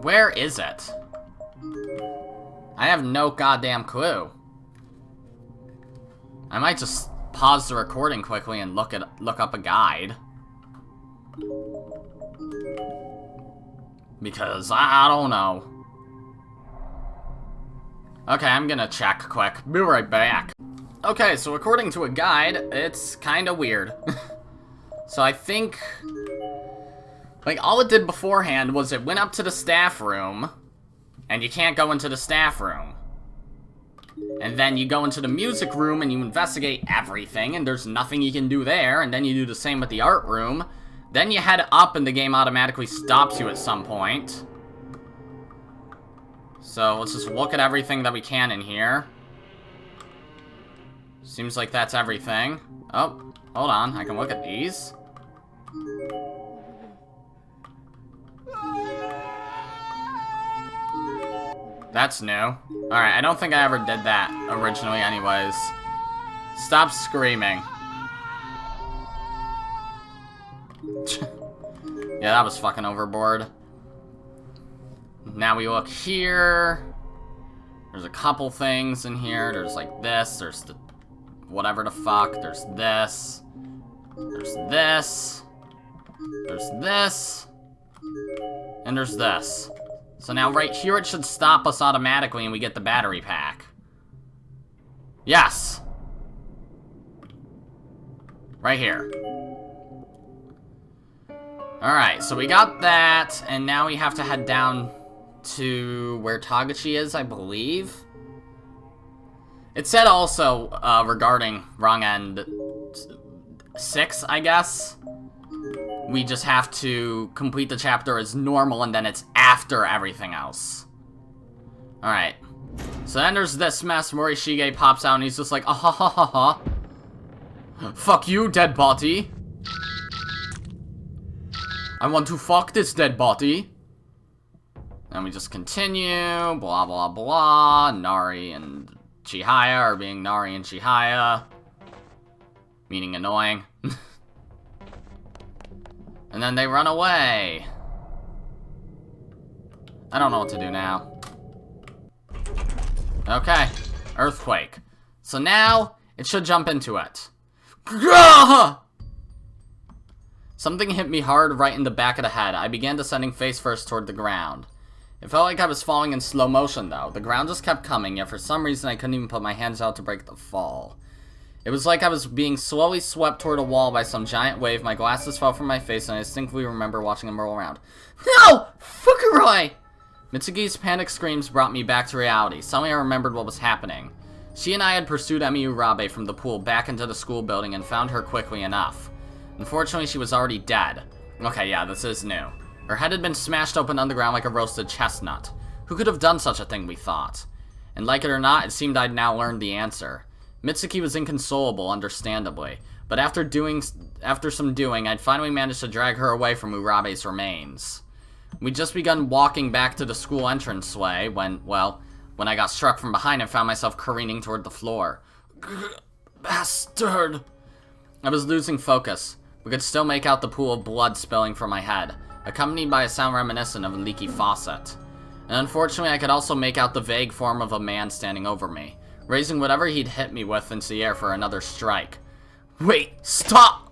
Where is it? I have no goddamn clue. I might just pause the recording quickly and look up a guide. Because I don't know. Okay, I'm gonna check quick. Be right back. Okay, so according to a guide, it's kinda weird. So I think, like, all it did beforehand was it went up to the staff room, and you can't go into the staff room. And then you go into the music room and you investigate everything, and there's nothing you can do there, and then you do the same with the art room. Then you head up and the game automatically stops you at some point. So let's just look at everything that we can in here. Seems like that's everything. Oh, hold on, I can look at these. That's new. Alright, I don't think I ever did that originally anyways. Stop screaming. Yeah, that was fucking overboard. Now we look here. There's a couple things in here. There's like this. There's the whatever the fuck. There's this. There's this. There's this. And there's this. So now right here it should stop us automatically and we get the battery pack. Yes! Right here. Alright, so we got that, and now we have to head down to where Tagachi is, I believe. It said also, regarding Wrong End 6, I guess. We just have to complete the chapter as normal, and then it's after everything else. Alright. So then there's this mess. Morishige pops out, and he's just like, ah ha ha ha ha. Fuck you, dead body. I want to fuck this dead body. And we just continue, blah blah blah. Nari and Chihaya are being Nari and Chihaya. Meaning annoying. And then they run away. I don't know what to do now. Okay. Earthquake. So now, it should jump into it. Something hit me hard right in the back of the head. I began descending face first toward the ground. It felt like I was falling in slow motion, though. The ground just kept coming, yet for some reason I couldn't even put my hands out to break the fall. It was like I was being slowly swept toward a wall by some giant wave. My glasses fell from my face, and I distinctly remember watching them roll around. No! Fukuroy! Mitsuki's panic screams brought me back to reality. Suddenly I remembered what was happening. She and I had pursued Emi Urabe from the pool back into the school building and found her quickly enough. Unfortunately, she was already dead. Okay, yeah, this is new. Her head had been smashed open on the ground like a roasted chestnut. Who could have done such a thing, we thought? And like it or not, it seemed I'd now learned the answer. Mitsuki was inconsolable, understandably, but after some doing, I'd finally managed to drag her away from Urabe's remains. We'd just begun walking back to the school entranceway when I got struck from behind and found myself careening toward the floor. Bastard! I was losing focus. We could still make out the pool of blood spilling from my head, accompanied by a sound reminiscent of a leaky faucet. And unfortunately, I could also make out the vague form of a man standing over me, raising whatever he'd hit me with into the air for another strike. Wait, stop!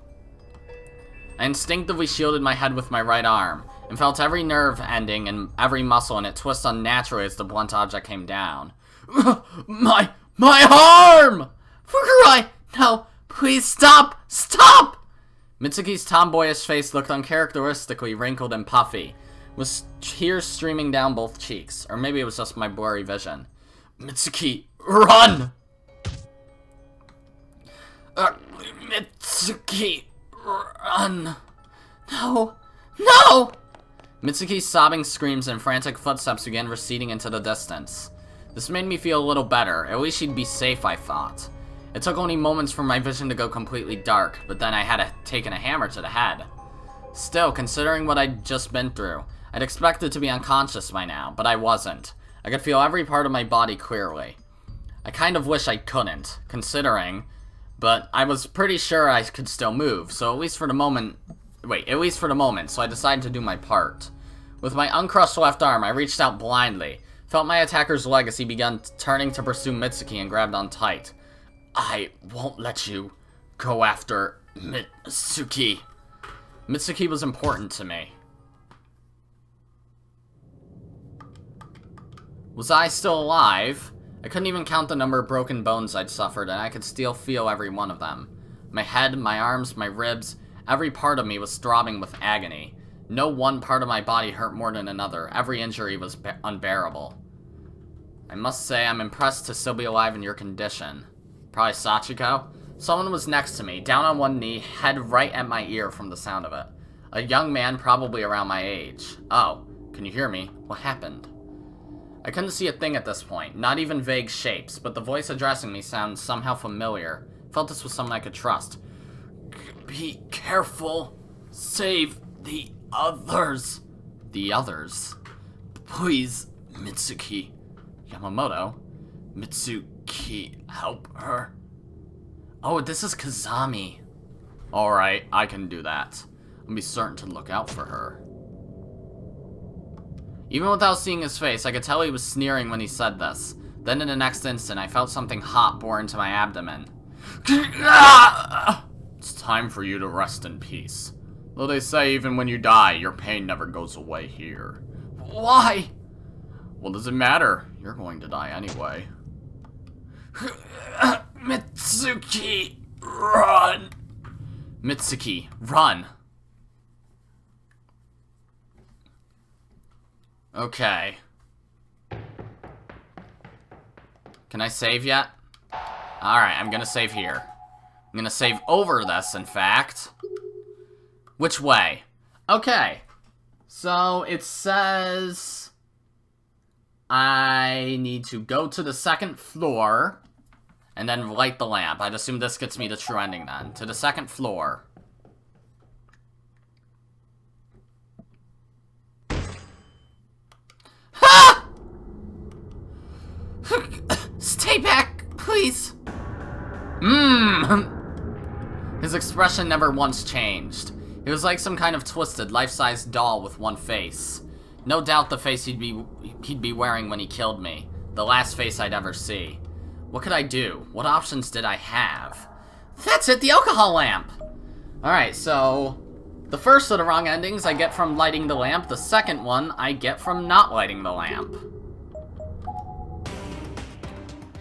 I instinctively shielded my head with my right arm, and felt every nerve ending and every muscle in it twist unnaturally as the blunt object came down. My arm! Fukuroi! No, please stop! Stop! Mitsuki's tomboyish face looked uncharacteristically wrinkled and puffy, with tears streaming down both cheeks, or maybe it was just my blurry vision. Mitsuki, run! Mitsuki, run. No! No! Mitsuki's sobbing screams and frantic footsteps began receding into the distance. This made me feel a little better. At least she'd be safe, I thought. It took only moments for my vision to go completely dark, but then I had taken a hammer to the head. Still, considering what I'd just been through, I'd expected to be unconscious by now, but I wasn't. I could feel every part of my body clearly. I kind of wish I couldn't, considering, but I was pretty sure I could still move, so at least for the moment, so I decided to do my part. With my uncrushed left arm, I reached out blindly, felt my attacker's leg as he began turning to pursue Mitsuki and grabbed on tight. I won't let you go after Mitsuki. Mitsuki was important to me. Was I still alive? I couldn't even count the number of broken bones I'd suffered, and I could still feel every one of them. My head, my arms, my ribs, every part of me was throbbing with agony. No one part of my body hurt more than another. Every injury was unbearable. I must say I'm impressed to still be alive in your condition. Probably Sachiko? Someone was next to me, down on one knee, head right at my ear from the sound of it. A young man, probably around my age. Oh, can you hear me? What happened? I couldn't see a thing at this point, not even vague shapes, but the voice addressing me sounded somehow familiar. Felt this was someone I could trust. Be careful. Save the others. The others? Please, Mitsuki. Yamamoto? Mitsuki, help her. Oh, this is Kazami. Alright, I can do that. I'll be certain to look out for her. Even without seeing his face, I could tell he was sneering when he said this. Then in the next instant, I felt something hot bore into my abdomen. It's time for you to rest in peace. Though they say even when you die, your pain never goes away here. Why? Well, does it matter? You're going to die anyway. Mitsuki, run! Mitsuki, run! Okay. Can I save yet? Alright, I'm gonna save here. I'm gonna save over this, in fact. Which way? Okay. So, it says I need to go to the second floor and then light the lamp. I'd assume this gets me the true ending then. To the second floor. Ha! Stay back, please. His expression never once changed. It was like some kind of twisted, life-sized doll with one face. No doubt the face he'd be wearing when he killed me. The last face I'd ever see. What could I do? What options did I have? That's it, the alcohol lamp! Alright, so the first of the wrong endings I get from lighting the lamp. The second one I get from not lighting the lamp.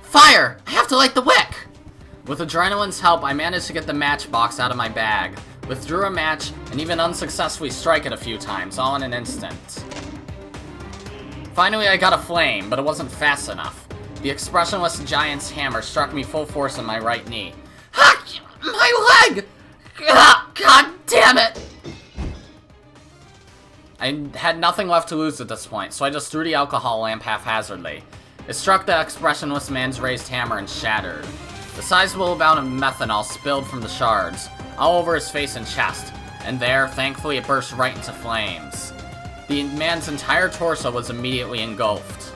Fire! I have to light the wick! With adrenaline's help, I managed to get the matchbox out of my bag, withdrew a match, and even unsuccessfully strike it a few times, all in an instant. Finally, I got a flame, but it wasn't fast enough. The expressionless giant's hammer struck me full force on my right knee. Ha! My leg! God damn it! I had nothing left to lose at this point, so I just threw the alcohol lamp haphazardly. It struck the expressionless man's raised hammer and shattered. The sizable amount of methanol spilled from the shards, all over his face and chest, and there, thankfully, it burst right into flames. The man's entire torso was immediately engulfed.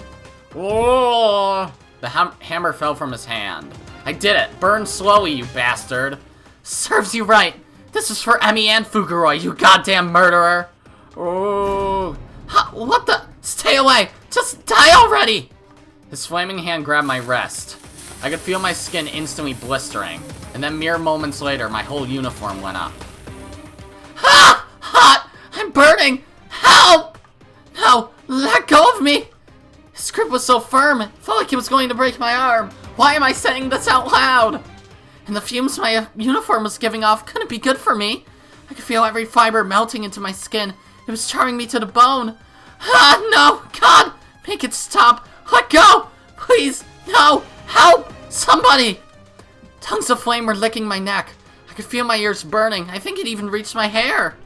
Whoa! The hammer fell from his hand. I did it! Burn slowly, you bastard! Serves you right! This is for Emmy and Fuguroi, you goddamn murderer! Oh! What the? Stay away! Just die already! His flaming hand grabbed my wrist. I could feel my skin instantly blistering, and then mere moments later, my whole uniform went up. Ha! burning! Help! No, let go of me! His grip was so firm, it felt like it was going to break my arm. Why am I saying this out loud? And the fumes my uniform was giving off couldn't be good for me. I could feel every fiber melting into my skin. It was charring me to the bone. Ah, no! God! Make it stop! Let go! Please! No! Help! Somebody! Tongues of flame were licking my neck. I could feel my ears burning. I think it even reached my hair.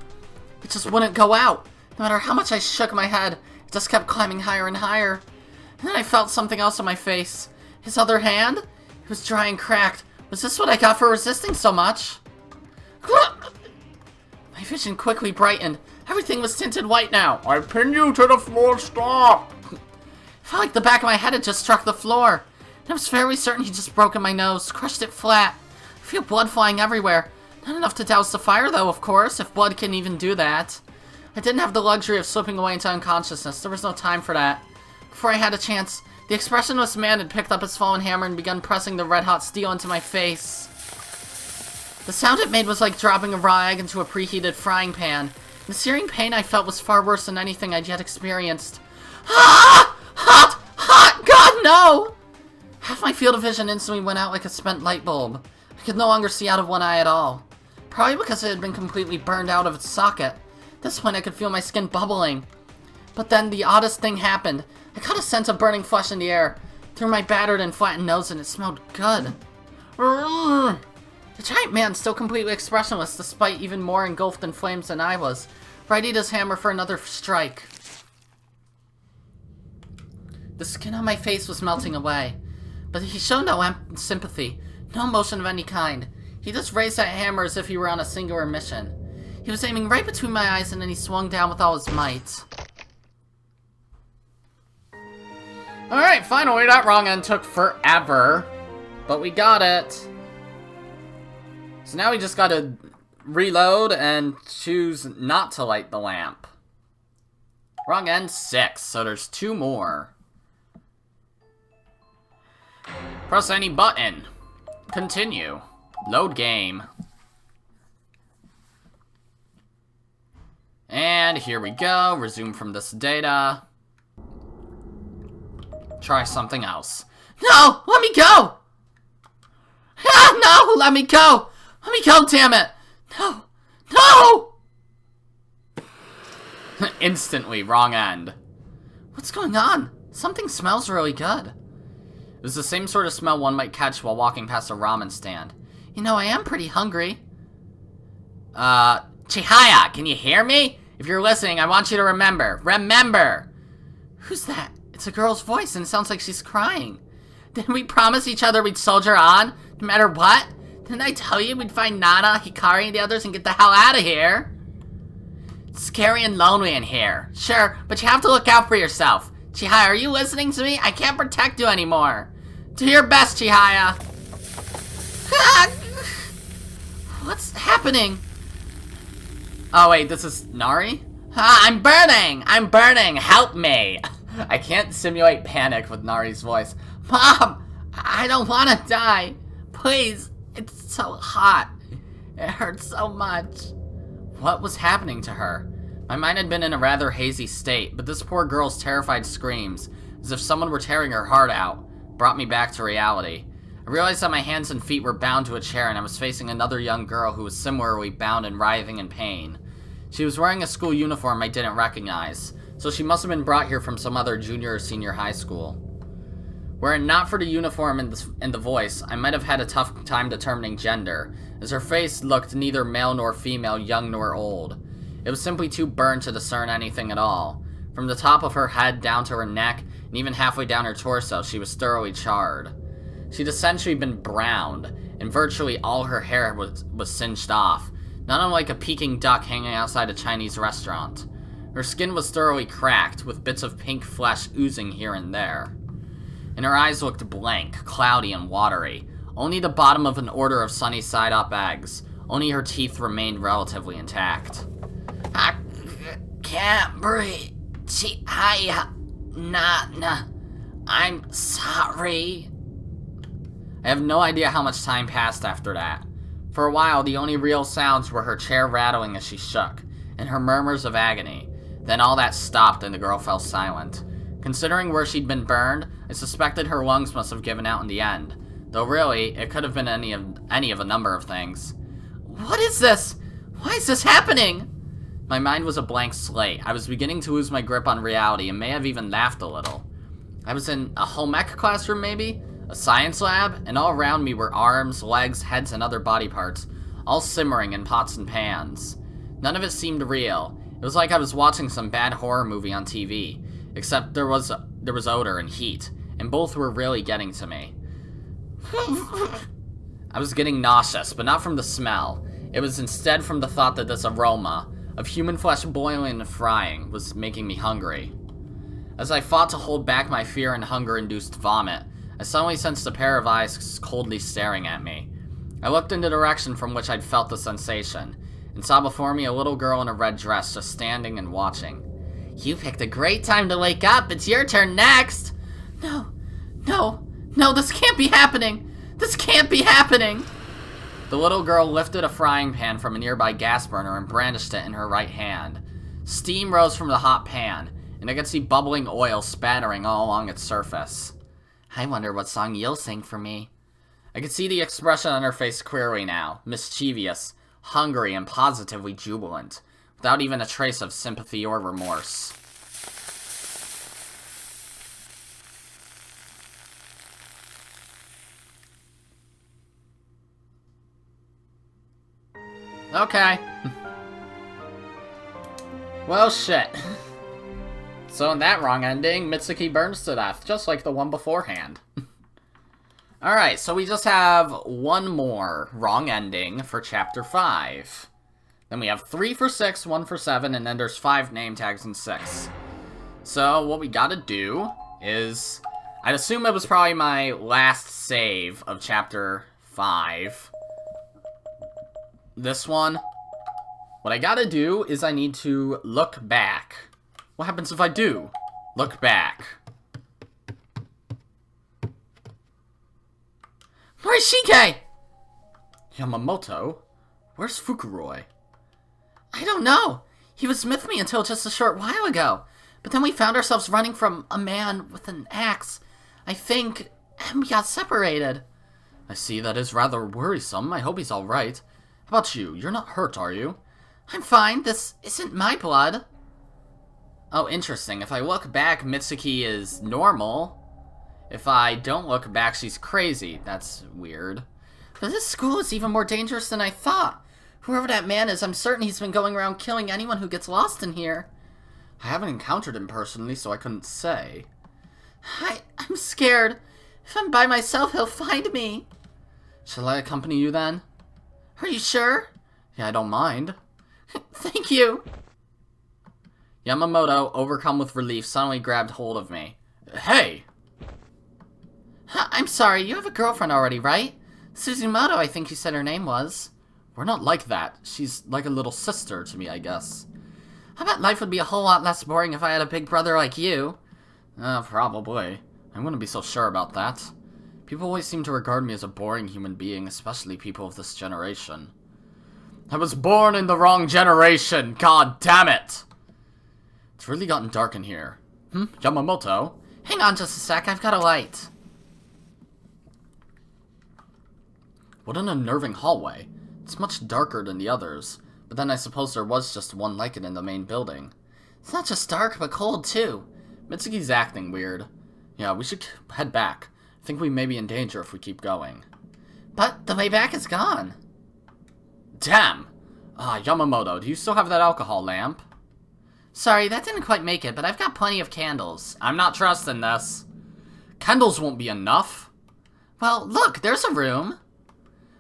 It just wouldn't go out. No matter how much I shook my head, it just kept climbing higher and higher. And then I felt something else on my face. His other hand? It was dry and cracked. Was this what I got for resisting so much? My vision quickly brightened. Everything was tinted white now. I pinned you to the floor, stop! It felt like the back of my head had just struck the floor. And I was fairly certain he just broken my nose, crushed it flat. I feel blood flying everywhere. Not enough to douse the fire though, of course, if blood can even do that. I didn't have the luxury of slipping away into unconsciousness. There was no time for that. Before I had a chance, the expressionless man had picked up his fallen hammer and begun pressing the red-hot steel into my face. The sound it made was like dropping a raw egg into a preheated frying pan. The searing pain I felt was far worse than anything I'd yet experienced. Ah! Hot! Hot! God, no! Half my field of vision instantly went out like a spent light bulb. I could no longer see out of one eye at all. Probably because it had been completely burned out of its socket. At this point I could feel my skin bubbling. But then the oddest thing happened. I caught a scent of burning flesh in the air through my battered and flattened nose, and it smelled good. The giant man, still completely expressionless despite even more engulfed in flames than I was, readied his hammer for another strike. The skin on my face was melting away, but he showed no sympathy, no emotion of any kind. He just raised that hammer as if he were on a singular mission. He was aiming right between my eyes, and then he swung down with all his might. Alright, finally, that wrong end took forever, but we got it. So now we just gotta reload and choose not to light the lamp. Wrong end 6, so there's 2 more. Press any button. Continue. Load game. And here we go, resume from this data. Try something else. No! Let me go! Ah, no! Let me go! Let me go, damn it! No! No! Instantly, wrong end. What's going on? Something smells really good. It was the same sort of smell one might catch while walking past a ramen stand. You know, I am pretty hungry. Chihaya, can you hear me? If you're listening, I want you to remember. Remember! Who's that? It's a girl's voice, and it sounds like she's crying. Didn't we promise each other we'd soldier on, no matter what? Didn't I tell you we'd find Nana, Hikari, and the others and get the hell out of here? It's scary and lonely in here. Sure, but you have to look out for yourself. Chihaya, are you listening to me? I can't protect you anymore. Do your best, Chihaya. What's happening? Oh wait, this is Nari? I'm burning! I'm burning! Help me! I can't simulate panic with Nari's voice. Mom! I don't want to die. Please. It's so hot. It hurts so much. What was happening to her? My mind had been in a rather hazy state, but this poor girl's terrified screams, as if someone were tearing her heart out, brought me back to reality. I realized that my hands and feet were bound to a chair, and I was facing another young girl who was similarly bound and writhing in pain. She was wearing a school uniform I didn't recognize, so she must have been brought here from some other junior or senior high school. Were it not for the uniform and the voice, I might have had a tough time determining gender, as her face looked neither male nor female, young nor old. It was simply too burned to discern anything at all. From the top of her head down to her neck, and even halfway down her torso, she was thoroughly charred. She'd essentially been browned, and virtually all her hair was singed off, not unlike a Peking duck hanging outside a Chinese restaurant. Her skin was thoroughly cracked, with bits of pink flesh oozing here and there. And her eyes looked blank, cloudy, and watery. Only the bottom of an order of sunny side-up eggs. Only her teeth remained relatively intact. I can't breathe. I'm sorry. I have no idea how much time passed after that. For a while, the only real sounds were her chair rattling as she shook, and and her murmurs of agony. Then all that stopped and the girl fell silent. Considering where she'd been burned, I suspected her lungs must have given out in the end. Though really, it could have been any of a number of things. What is this? Why is this happening? My mind was a blank slate. I was beginning to lose my grip on reality and may have even laughed a little. I was in a home ec classroom maybe? A science lab? And all around me were arms, legs, heads, and other body parts, all simmering in pots and pans. None of it seemed real. It was like I was watching some bad horror movie on TV, except there was odor and heat, and both were really getting to me. I was getting nauseous, but not from the smell. It was instead from the thought that this aroma of human flesh boiling and frying was making me hungry. As I fought to hold back my fear and hunger-induced vomit, I suddenly sensed a pair of eyes coldly staring at me. I looked in the direction from which I'd felt the sensation, and saw before me a little girl in a red dress just standing and watching. You picked a great time to wake up. It's your turn next. No, this can't be happening. This can't be happening. The little girl lifted a frying pan from a nearby gas burner and brandished it in her right hand. Steam rose from the hot pan, and I could see bubbling oil spattering all along its surface. I wonder what song you'll sing for me. I could see the expression on her face clearly now, mischievous, hungry, and positively jubilant, without even a trace of sympathy or remorse. Okay. Well, shit. So in that wrong ending, Mitsuki burns to death, just like the one beforehand. Alright, so we just have one more wrong ending for Chapter 5. Then we have 3 for 6, 1 for 7, and then there's 5 name tags in 6. So what we gotta do is... I'd assume it was probably my last save of Chapter 5. This one. What I gotta do is I need to look back. What happens if I do look back? Morishige! Yamamoto? Where's Fukuroi? I don't know. He was with me until just a short while ago. But then we found ourselves running from a man with an axe, I think, and we got separated. I see, that is rather worrisome. I hope he's alright. How about you? You're not hurt, are you? I'm fine. This isn't my blood. Oh, interesting. If I look back, Mitsuki is normal. If I don't look back, she's crazy. That's weird. But this school is even more dangerous than I thought. Whoever that man is, I'm certain he's been going around killing anyone who gets lost in here. I haven't encountered him personally, so I couldn't say. I'm scared. If I'm by myself, he'll find me. Shall I accompany you then? Are you sure? Yeah, I don't mind. Thank you. Yamamoto, overcome with relief, suddenly grabbed hold of me. Hey! I'm sorry, you have a girlfriend already, right? Suzumoto, I think you said her name was. We're not like that. She's like a little sister to me, I guess. I bet life would be a whole lot less boring if I had a big brother like you. Probably. I wouldn't be so sure about that. People always seem to regard me as a boring human being, especially people of this generation. I was born in the wrong generation, god damn it! It's really gotten dark in here. Yamamoto? Hang on just a sec, I've got a light. What an unnerving hallway. It's much darker than the others, but then I suppose there was just one like it in the main building. It's not just dark, but cold too. Mitsuki's acting weird. Yeah, we should head back. I think we may be in danger if we keep going. But the way back is gone. Damn! Yamamoto, do you still have that alcohol lamp? Sorry, that didn't quite make it, but I've got plenty of candles. I'm not trusting this. Candles won't be enough. Well, look, there's a room.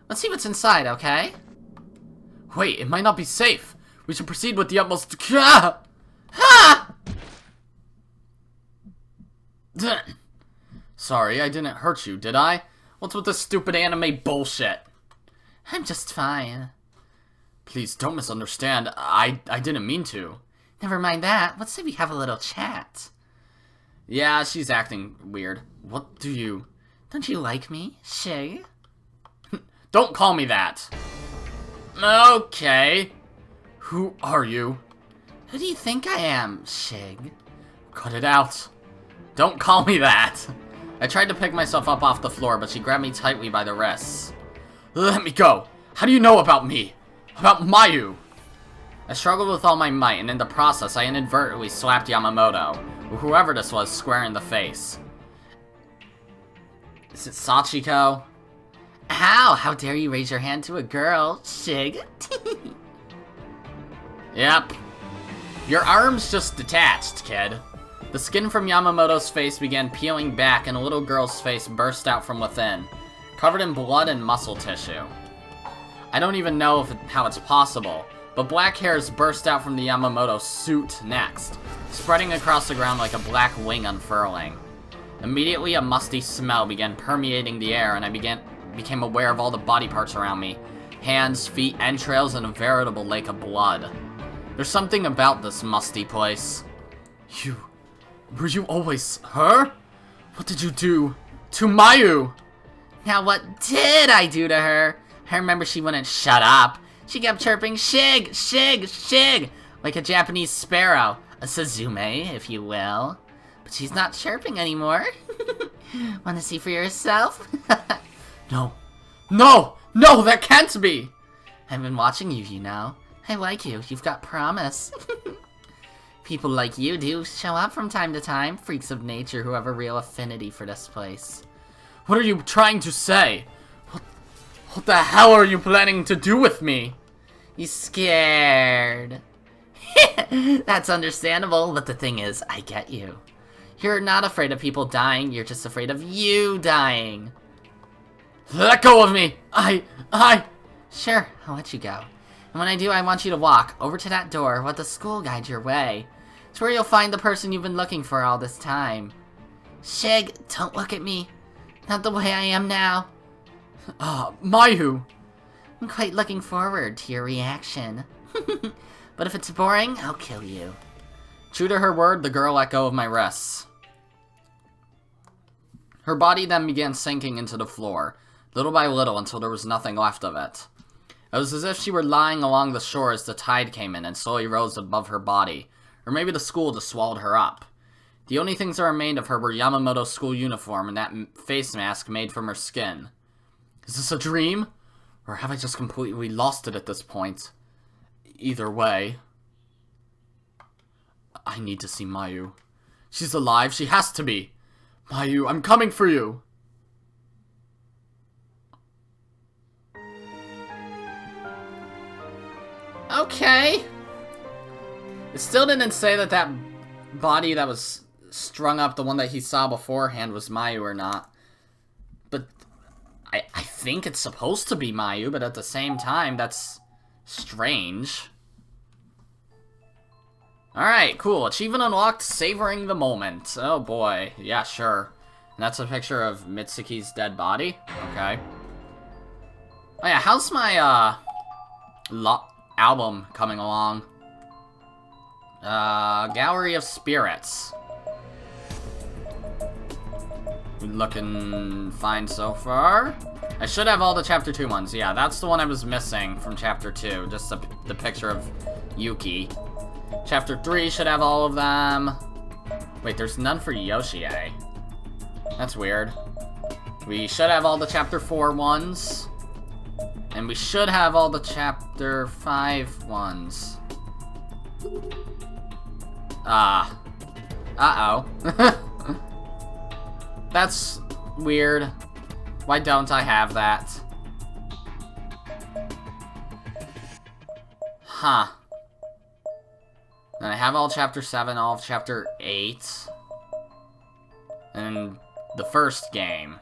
Let's see what's inside, okay? Wait, it might not be safe. We should proceed with the utmost... Sorry, I didn't hurt you, did I? What's with this stupid anime bullshit? I'm just fine. Please, don't misunderstand. I didn't mean to. Never mind that. Let's say we have a little chat. Yeah, she's acting weird. What do you... Don't you like me, Shay? Don't call me that. Okay. Who are you? Who do you think I am, Shig? Cut it out. Don't call me that. I tried to pick myself up off the floor, but she grabbed me tightly by the wrists. Let me go. How do you know about me? About Mayu? I struggled with all my might, and in the process, I inadvertently slapped Yamamoto, or whoever this was, square in the face. Is it Sachiko? Ow! How dare you raise your hand to a girl, Shig? Yep. Your arms just detached, kid. The skin from Yamamoto's face began peeling back, and a little girl's face burst out from within, covered in blood and muscle tissue. I don't even know how it's possible, but black hairs burst out from the Yamamoto suit next, spreading across the ground like a black wing unfurling. Immediately, a musty smell began permeating the air, and I became aware of all the body parts around me. Hands, feet, entrails, and a veritable lake of blood. There's something about this musty place. Were you always her? What did you do to Mayu? Now what did I do to her? I remember she wouldn't shut up. She kept chirping Shig, Shig, Shig, like a Japanese sparrow. A Suzume, if you will. But she's not chirping anymore. Want to see for yourself? No. No! No, that can't be! I've been watching you, you know. I like you. You've got promise. People like you do show up from time to time. Freaks of nature who have a real affinity for this place. What are you trying to say? What the hell are you planning to do with me? You scared. That's understandable, but the thing is, I get you. You're not afraid of people dying, you're just afraid of you dying. Let go of me! Sure, I'll let you go. And when I do, I want you to walk over to that door, let the school guide your way. It's where you'll find the person you've been looking for all this time. Shig, don't look at me. Not the way I am now. Mayu! I'm quite looking forward to your reaction. But if it's boring, I'll kill you. True to her word, the girl let go of my wrists. Her body then began sinking into the floor, little by little until there was nothing left of it. It was as if she were lying along the shore as the tide came in and slowly rose above her body, or maybe the school just swallowed her up. The only things that remained of her were Yamamoto's school uniform and that face mask made from her skin. Is this a dream? Or have I just completely lost it at this point? Either way, I need to see Mayu. She's alive, she has to be. Mayu, I'm coming for you. Okay. It still didn't say that that body that was strung up, the one that he saw beforehand, was Mayu or not. But I think it's supposed to be Mayu, but at the same time, that's strange. Alright, cool. Achievement unlocked, savoring the moment. Oh boy. Yeah, sure. And that's a picture of Mitsuki's dead body? Okay. Oh yeah, how's my, album coming along? Gallery of Spirits. Looking fine so far. I should have all the Chapter 2 ones. Yeah, that's the one I was missing from Chapter 2. Just the picture of Yuki. Chapter 3 should have all of them. Wait, there's none for Yoshie. That's weird. We should have all the Chapter 4 ones. And we should have all the Chapter 5 ones. Uh-oh. That's weird. Why don't I have that? Huh. And I have all Chapter 7, all of Chapter 8. And the first game.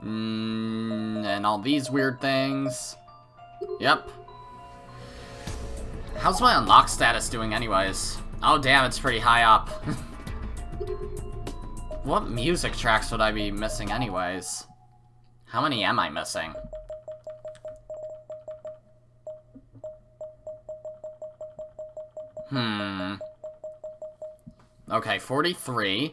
And all these weird things. Yep. How's my unlock status doing anyways? Oh damn, it's pretty high up. What music tracks would I be missing anyways? How many am I missing? Okay, 43.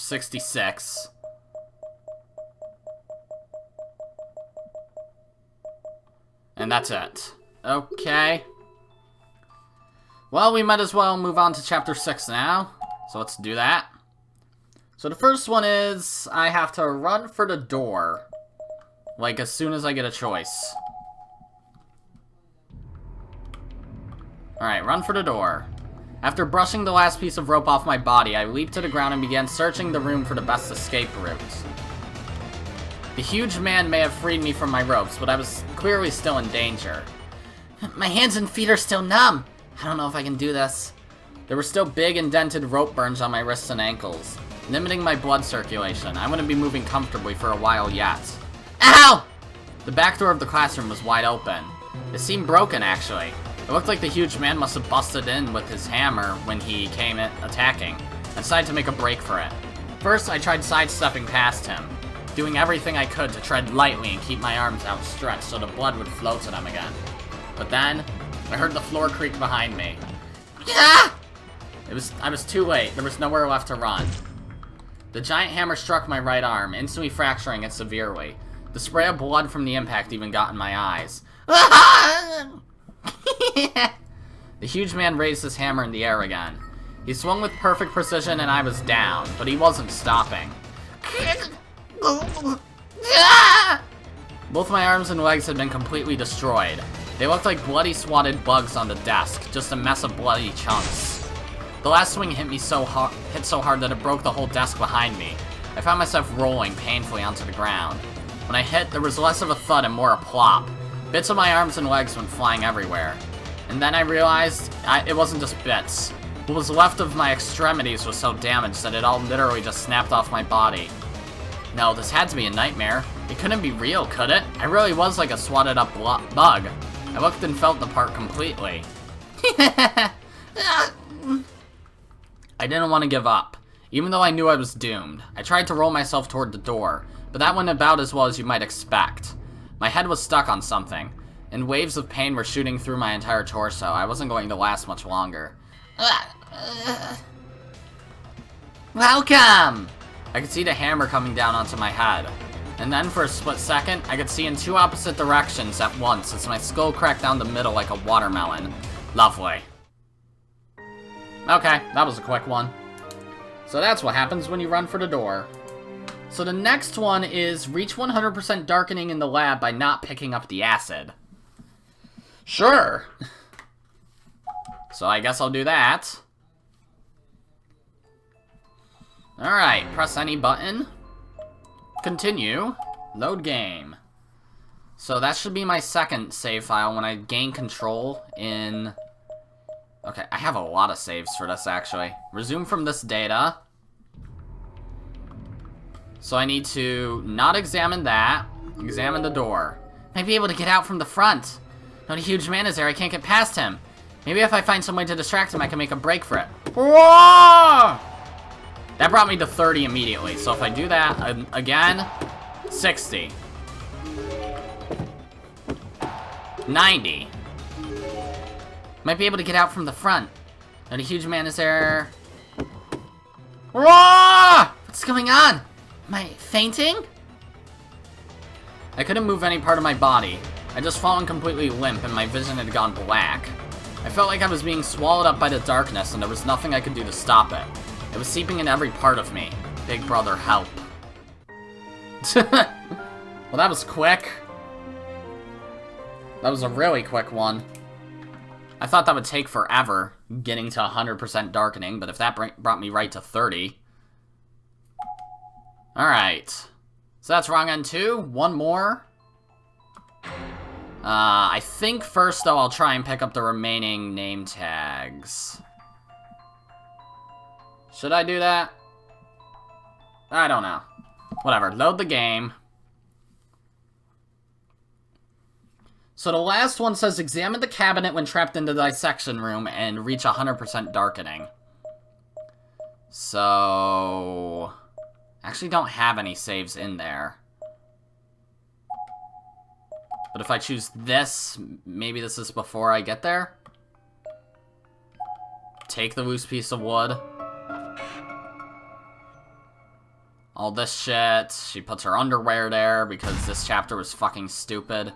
66. And that's it. Okay. Well, we might as well move on to chapter 6 now. So let's do that. So the first one is, I have to run for the door. Like, as soon as I get a choice. Alright, run for the door. After brushing the last piece of rope off my body, I leaped to the ground and began searching the room for the best escape route. The huge man may have freed me from my ropes, but I was clearly still in danger. My hands and feet are still numb. I don't know if I can do this. There were still big indented rope burns on my wrists and ankles, limiting my blood circulation. I wouldn't be moving comfortably for a while yet. Ow! The back door of the classroom was wide open. It seemed broken, actually. It looked like the huge man must have busted in with his hammer when he came attacking. I decided to make a break for it. First, I tried sidestepping past him, doing everything I could to tread lightly and keep my arms outstretched so the blood would flow to them again. But then, I heard the floor creak behind me. Yeah! I was too late. There was nowhere left to run. The giant hammer struck my right arm, instantly fracturing it severely. The spray of blood from the impact even got in my eyes. The huge man raised his hammer in the air again. He swung with perfect precision and I was down, but he wasn't stopping. Both my arms and legs had been completely destroyed. They looked like bloody swatted bugs on the desk, just a mess of bloody chunks. The last swing hit so hard that it broke the whole desk behind me. I found myself rolling painfully onto the ground. When I hit, there was less of a thud and more a plop. Bits of my arms and legs went flying everywhere. And then I realized it wasn't just bits. What was left of my extremities was so damaged that it all literally just snapped off my body. No, this had to be a nightmare. It couldn't be real, could it? I really was like a swatted up bug. I looked and felt the part completely. I didn't want to give up, even though I knew I was doomed. I tried to roll myself toward the door, but that went about as well as you might expect. My head was stuck on something, and waves of pain were shooting through my entire torso. I wasn't going to last much longer. Welcome! I could see the hammer coming down onto my head. And then for a split second, I could see in two opposite directions at once as my skull cracked down the middle like a watermelon. Lovely. Okay, that was a quick one. So that's what happens when you run for the door. So the next one is reach 100% darkening in the lab by not picking up the acid. Sure. So I guess I'll do that. Alright, press any button. Continue. Load game. So that should be my second save file when I gain control in... Okay, I have a lot of saves for this, actually. Resume from this data. So I need to not examine that. Examine the door. Might be able to get out from the front. No, the huge man is there. I can't get past him. Maybe if I find some way to distract him, I can make a break for it. Whoa! That brought me to 30 immediately. So if I do that again, 60. 90. Might be able to get out from the front. No, the huge man is there. Whoa! What's going on? Am I fainting? I couldn't move any part of my body. I'd just fallen completely limp and my vision had gone black. I felt like I was being swallowed up by the darkness and there was nothing I could do to stop it. It was seeping in every part of me. Big brother, help. Well, that was quick. That was a really quick one. I thought that would take forever, getting to 100% darkening, but if that brought me right to 30. Alright. So that's wrong end 2. One more. I think first, though, I'll try and pick up the remaining name tags. Should I do that? I don't know. Whatever. Load the game. So the last one says, examine the cabinet when trapped in the dissection room and reach 100% darkening. So... actually don't have any saves in there. But if I choose this, maybe this is before I get there? Take the loose piece of wood. all this shit. She puts her underwear there because this chapter was fucking stupid.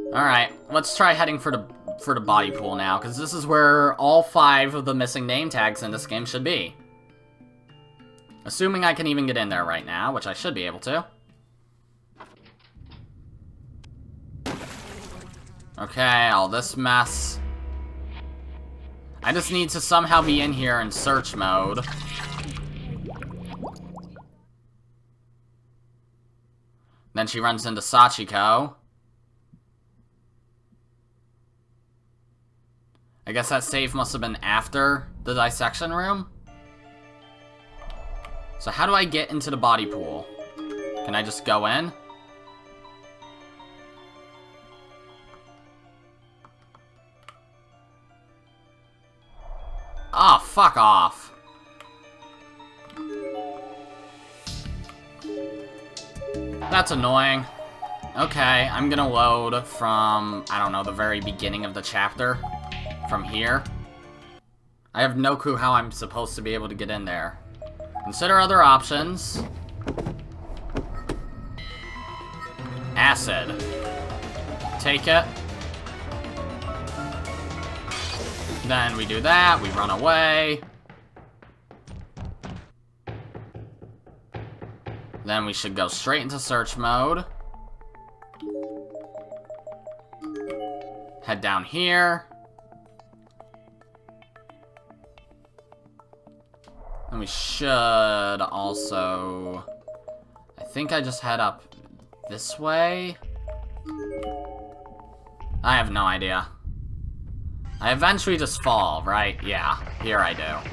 Alright, let's try heading for the body pool now, because this is where all 5 of the missing name tags in this game should be. Assuming I can even get in there right now, which I should be able to. Okay, all this mess. I just need to somehow be in here in search mode. Then she runs into Sachiko. I guess that save must have been after the dissection room. So how do I get into the body pool? Can I just go in? Oh, fuck off. That's annoying. Okay, I'm gonna load from, I don't know, the very beginning of the chapter. From here. I have no clue how I'm supposed to be able to get in there. Consider other options. Acid. Take it. Then we do that, we run away. Then we should go straight into search mode. Head down here. And we should also... I think I just head up this way? I have no idea. I eventually just fall, right? Yeah, here I do.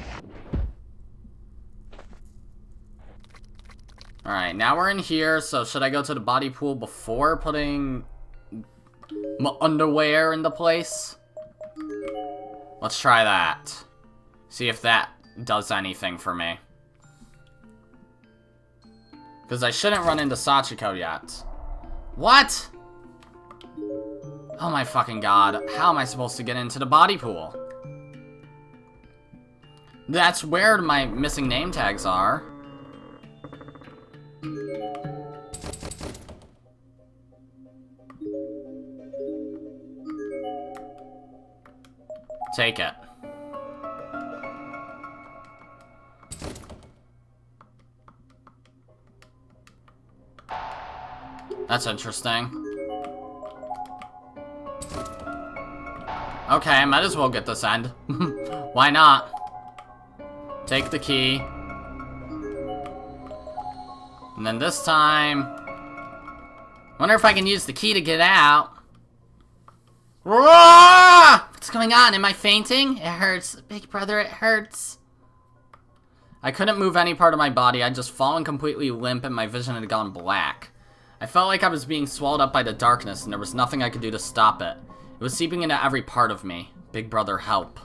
Alright, now we're in here, so should I go to the body pool before putting my underwear into place? Let's try that. See if that does anything for me. Because I shouldn't run into Sachiko yet. What? Oh my fucking god. How am I supposed to get into the body pool? That's where my missing name tags are. Take it. That's interesting. Okay, I might as well get this end. Why not? Take the key. And then this time... wonder if I can use the key to get out. What's going on? Am I fainting? It hurts. Big brother, it hurts. I couldn't move any part of my body. I'd just fallen completely limp and my vision had gone black. I felt like I was being swallowed up by the darkness and there was nothing I could do to stop it. It was seeping into every part of me. Big brother, help.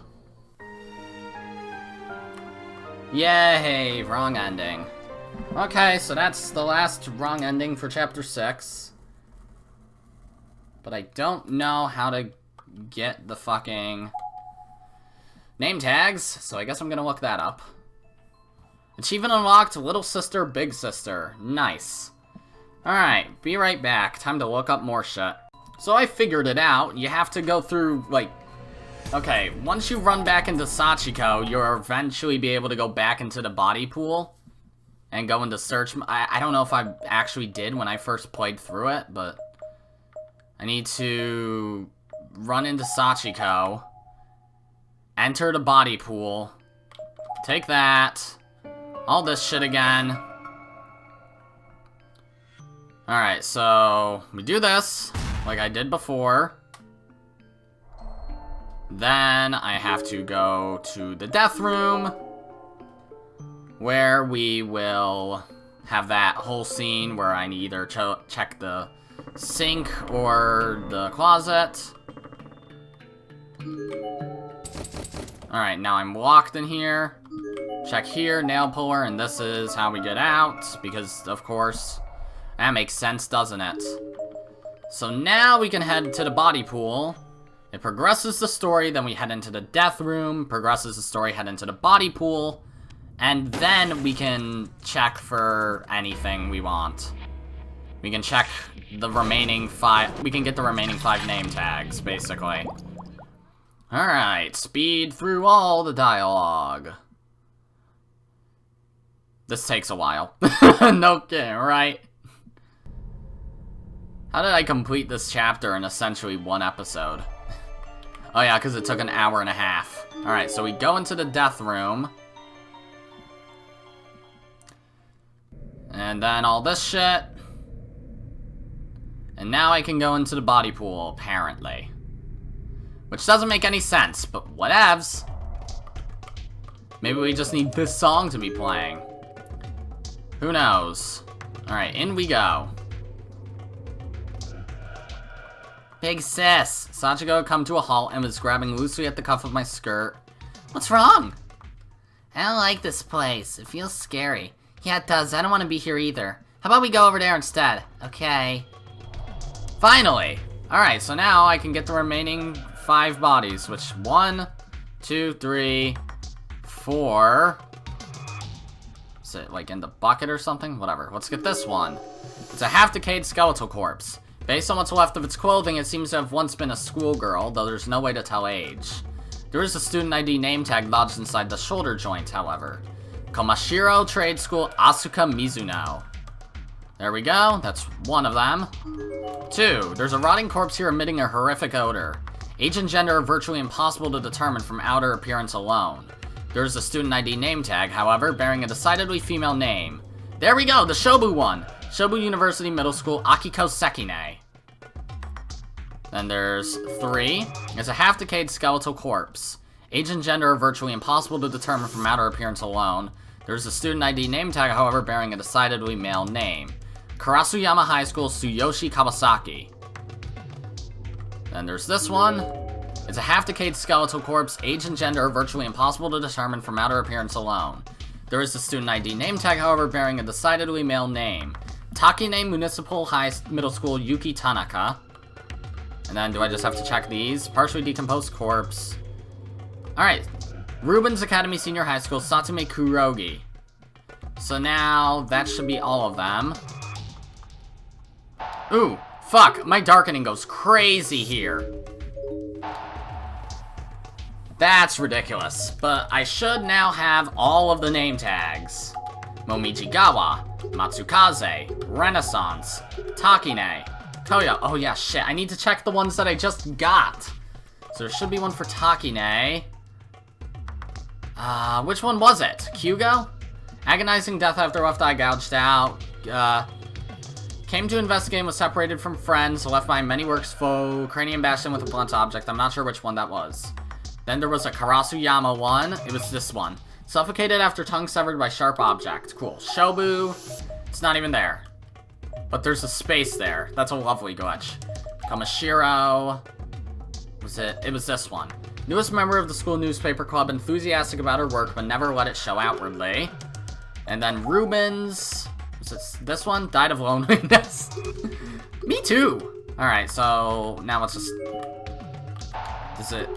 Yay, wrong ending. Okay, so that's the last wrong ending for chapter 6. But I don't know how to get the fucking name tags, so I guess I'm gonna look that up. Achievement unlocked, little sister, big sister. Nice. Alright, be right back. Time to look up more shit. So I figured it out. You have to go through, like... okay, once you run back into Sachiko, you'll eventually be able to go back into the body pool. And go into search... I don't know if I actually did when I first played through it, but... I need to run into Sachiko. Enter the body pool. Take that. All this shit again. Alright, so we do this, like I did before. Then I have to go to the death room, where we will have that whole scene where I either check the sink or the closet. Alright, now I'm locked in here. Check here, nail puller, and this is how we get out, because, of course... that makes sense, doesn't it? So now we can head to the body pool. It progresses the story, then we head into the death room, progresses the story, head into the body pool, And then we can check for anything we want. We can check the remaining 5... We can get the remaining 5 name tags, basically. Alright, speed through all the dialogue. This takes a while. No kidding, right? How did I complete this chapter in essentially 1 episode? Oh yeah, because it took an hour and a half. Alright, so we go into the death room. And then all this shit. And now I can go into the body pool, apparently. Which doesn't make any sense, but whatevs. Maybe we just need this song to be playing. Who knows? Alright, in we go. Big sis! Sachiko had come to a halt and was grabbing loosely at the cuff of my skirt. What's wrong? I don't like this place. It feels scary. Yeah, it does. I don't want to be here either. How about we go over there instead? Okay. Finally! Alright, so now I can get the remaining 5 bodies, which 1, 2, 3, 4... Is it, like, in the bucket or something? Whatever. Let's get this one. It's a half-decayed skeletal corpse. Based on what's left of its clothing, it seems to have once been a schoolgirl, though there's no way to tell age. There is a student ID name tag lodged inside the shoulder joint, however. Komashiro Trade School Asuka Mizuno. There we go. That's one of them. 2. There's a rotting corpse here emitting a horrific odor. Age and gender are virtually impossible to determine from outer appearance alone. There is a student ID name tag, however, bearing a decidedly female name. There we go, the Shobu one. Shobu University Middle School Akiko Sekine. Then there's 3. It's a half-decayed skeletal corpse. Age and gender are virtually impossible to determine from outer appearance alone. There's a student ID name tag, however, bearing a decidedly male name. Karasuyama High School Tsuyoshi Kawasaki. Then there's this one. It's a half-decayed skeletal corpse. Age and gender are virtually impossible to determine from outer appearance alone. There is a student ID name tag, however, bearing a decidedly male name. Takine Municipal Middle School Yuki Tanaka. And then do I just have to check these? Partially decomposed corpse. Alright. Rubens Academy Senior High School Satsume Kurogi. So now that should be all of them. Ooh, fuck. My darkening goes crazy here. That's ridiculous. But I should now have all of the name tags. Momijigawa, Matsukaze, Renaissance, Takine, Toya. Oh yeah, shit. I need to check the ones that I just got. So there should be one for Takine. Which one was it? Kyugo? Agonizing death after left eye gouged out. Came to investigate and was separated from friends. Left behind many works foe. Cranium bashed in with a blunt object. I'm not sure which one that was. Then there was a Karasuyama one. It was this one. Suffocated after tongue severed by sharp object. Cool. Shobu. It's not even there. But there's a space there. That's a lovely glitch. Komashiro. Was it? It was this one. Newest member of the school newspaper club, enthusiastic about her work, but never let it show outwardly. And then Rubens. Was it this one? Died of loneliness. Me too. Alright, so now let's just... Does it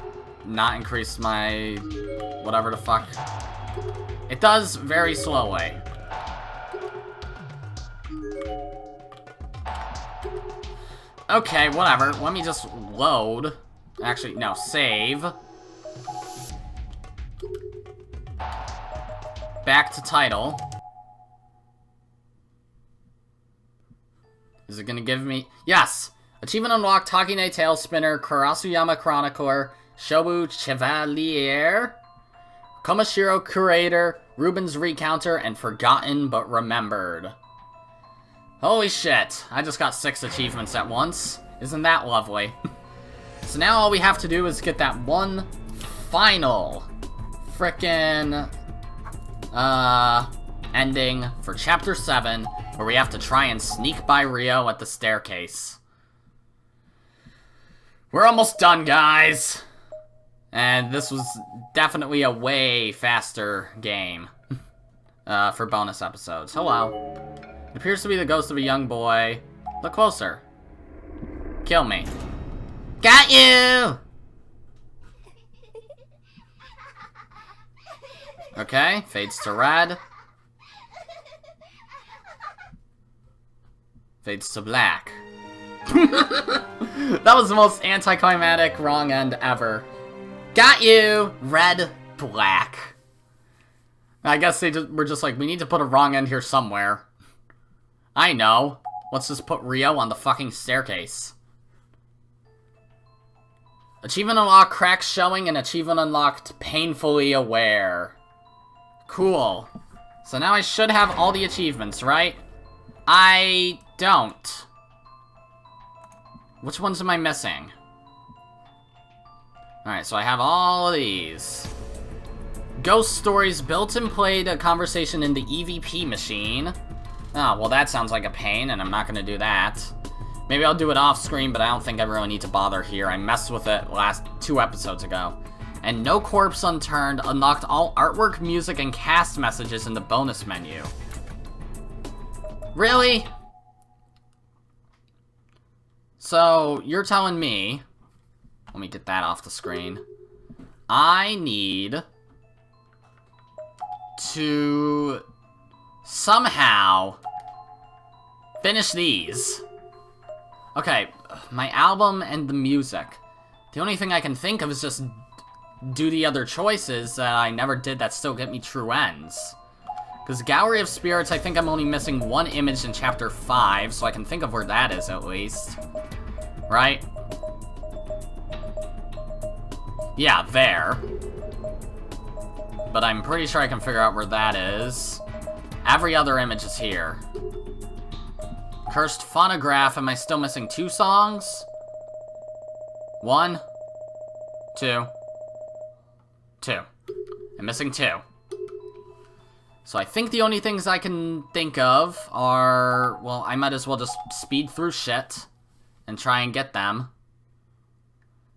not increase my... whatever the fuck? It does very slowly. Okay, whatever. Let me just load. Actually, no, save. Back to title. Is it gonna give me... Yes! Achievement unlocked, Takine Tail Spinner, Karasuyama Chronicler, Shobu Chevalier, Komashiro Curator, Rubens Recounter, and Forgotten But Remembered. Holy shit, I just got 6 achievements at once. Isn't that lovely? So now all we have to do is get that one final frickin' ending for Chapter 7, where we have to try and sneak by Rio at the staircase. We're almost done, guys! And this was definitely a way faster game for bonus episodes. Hello. It appears to be the ghost of a young boy. Look closer. Kill me. Got you! Okay, fades to red. Fades to black. That was the most anticlimactic wrong end ever. Got you! Red, black. I guess they were just like, we need to put a wrong end here somewhere. I know. Let's just put Rio on the fucking staircase. Achievement unlocked, cracks showing, and achievement unlocked, painfully aware. Cool. So now I should have all the achievements, right? I don't. Which ones am I missing? Alright, so I have all of these. Ghost Stories built and played a conversation in the EVP machine. Oh, well that sounds like a pain, and I'm not gonna do that. Maybe I'll do it off screen, but I don't think I really need to bother here. I messed with it last 2 episodes ago. And No Corpse Unturned unlocked all artwork, music, and cast messages in the bonus menu. Really? So, you're telling me... Let me get that off the screen. I need to somehow finish these. Okay, my album and the music. The only thing I can think of is just do the other choices that I never did that still get me true ends. Because Gallery of Spirits, I think I'm only missing 1 image in Chapter 5, so I can think of where that is at least. Right? Yeah, there. But I'm pretty sure I can figure out where that is. Every other image is here. Cursed Phonograph, am I still missing 2 songs? 1, 2, 2. I'm missing 2. So I think the only things I can think of are... Well, I might as well just speed through shit and try and get them.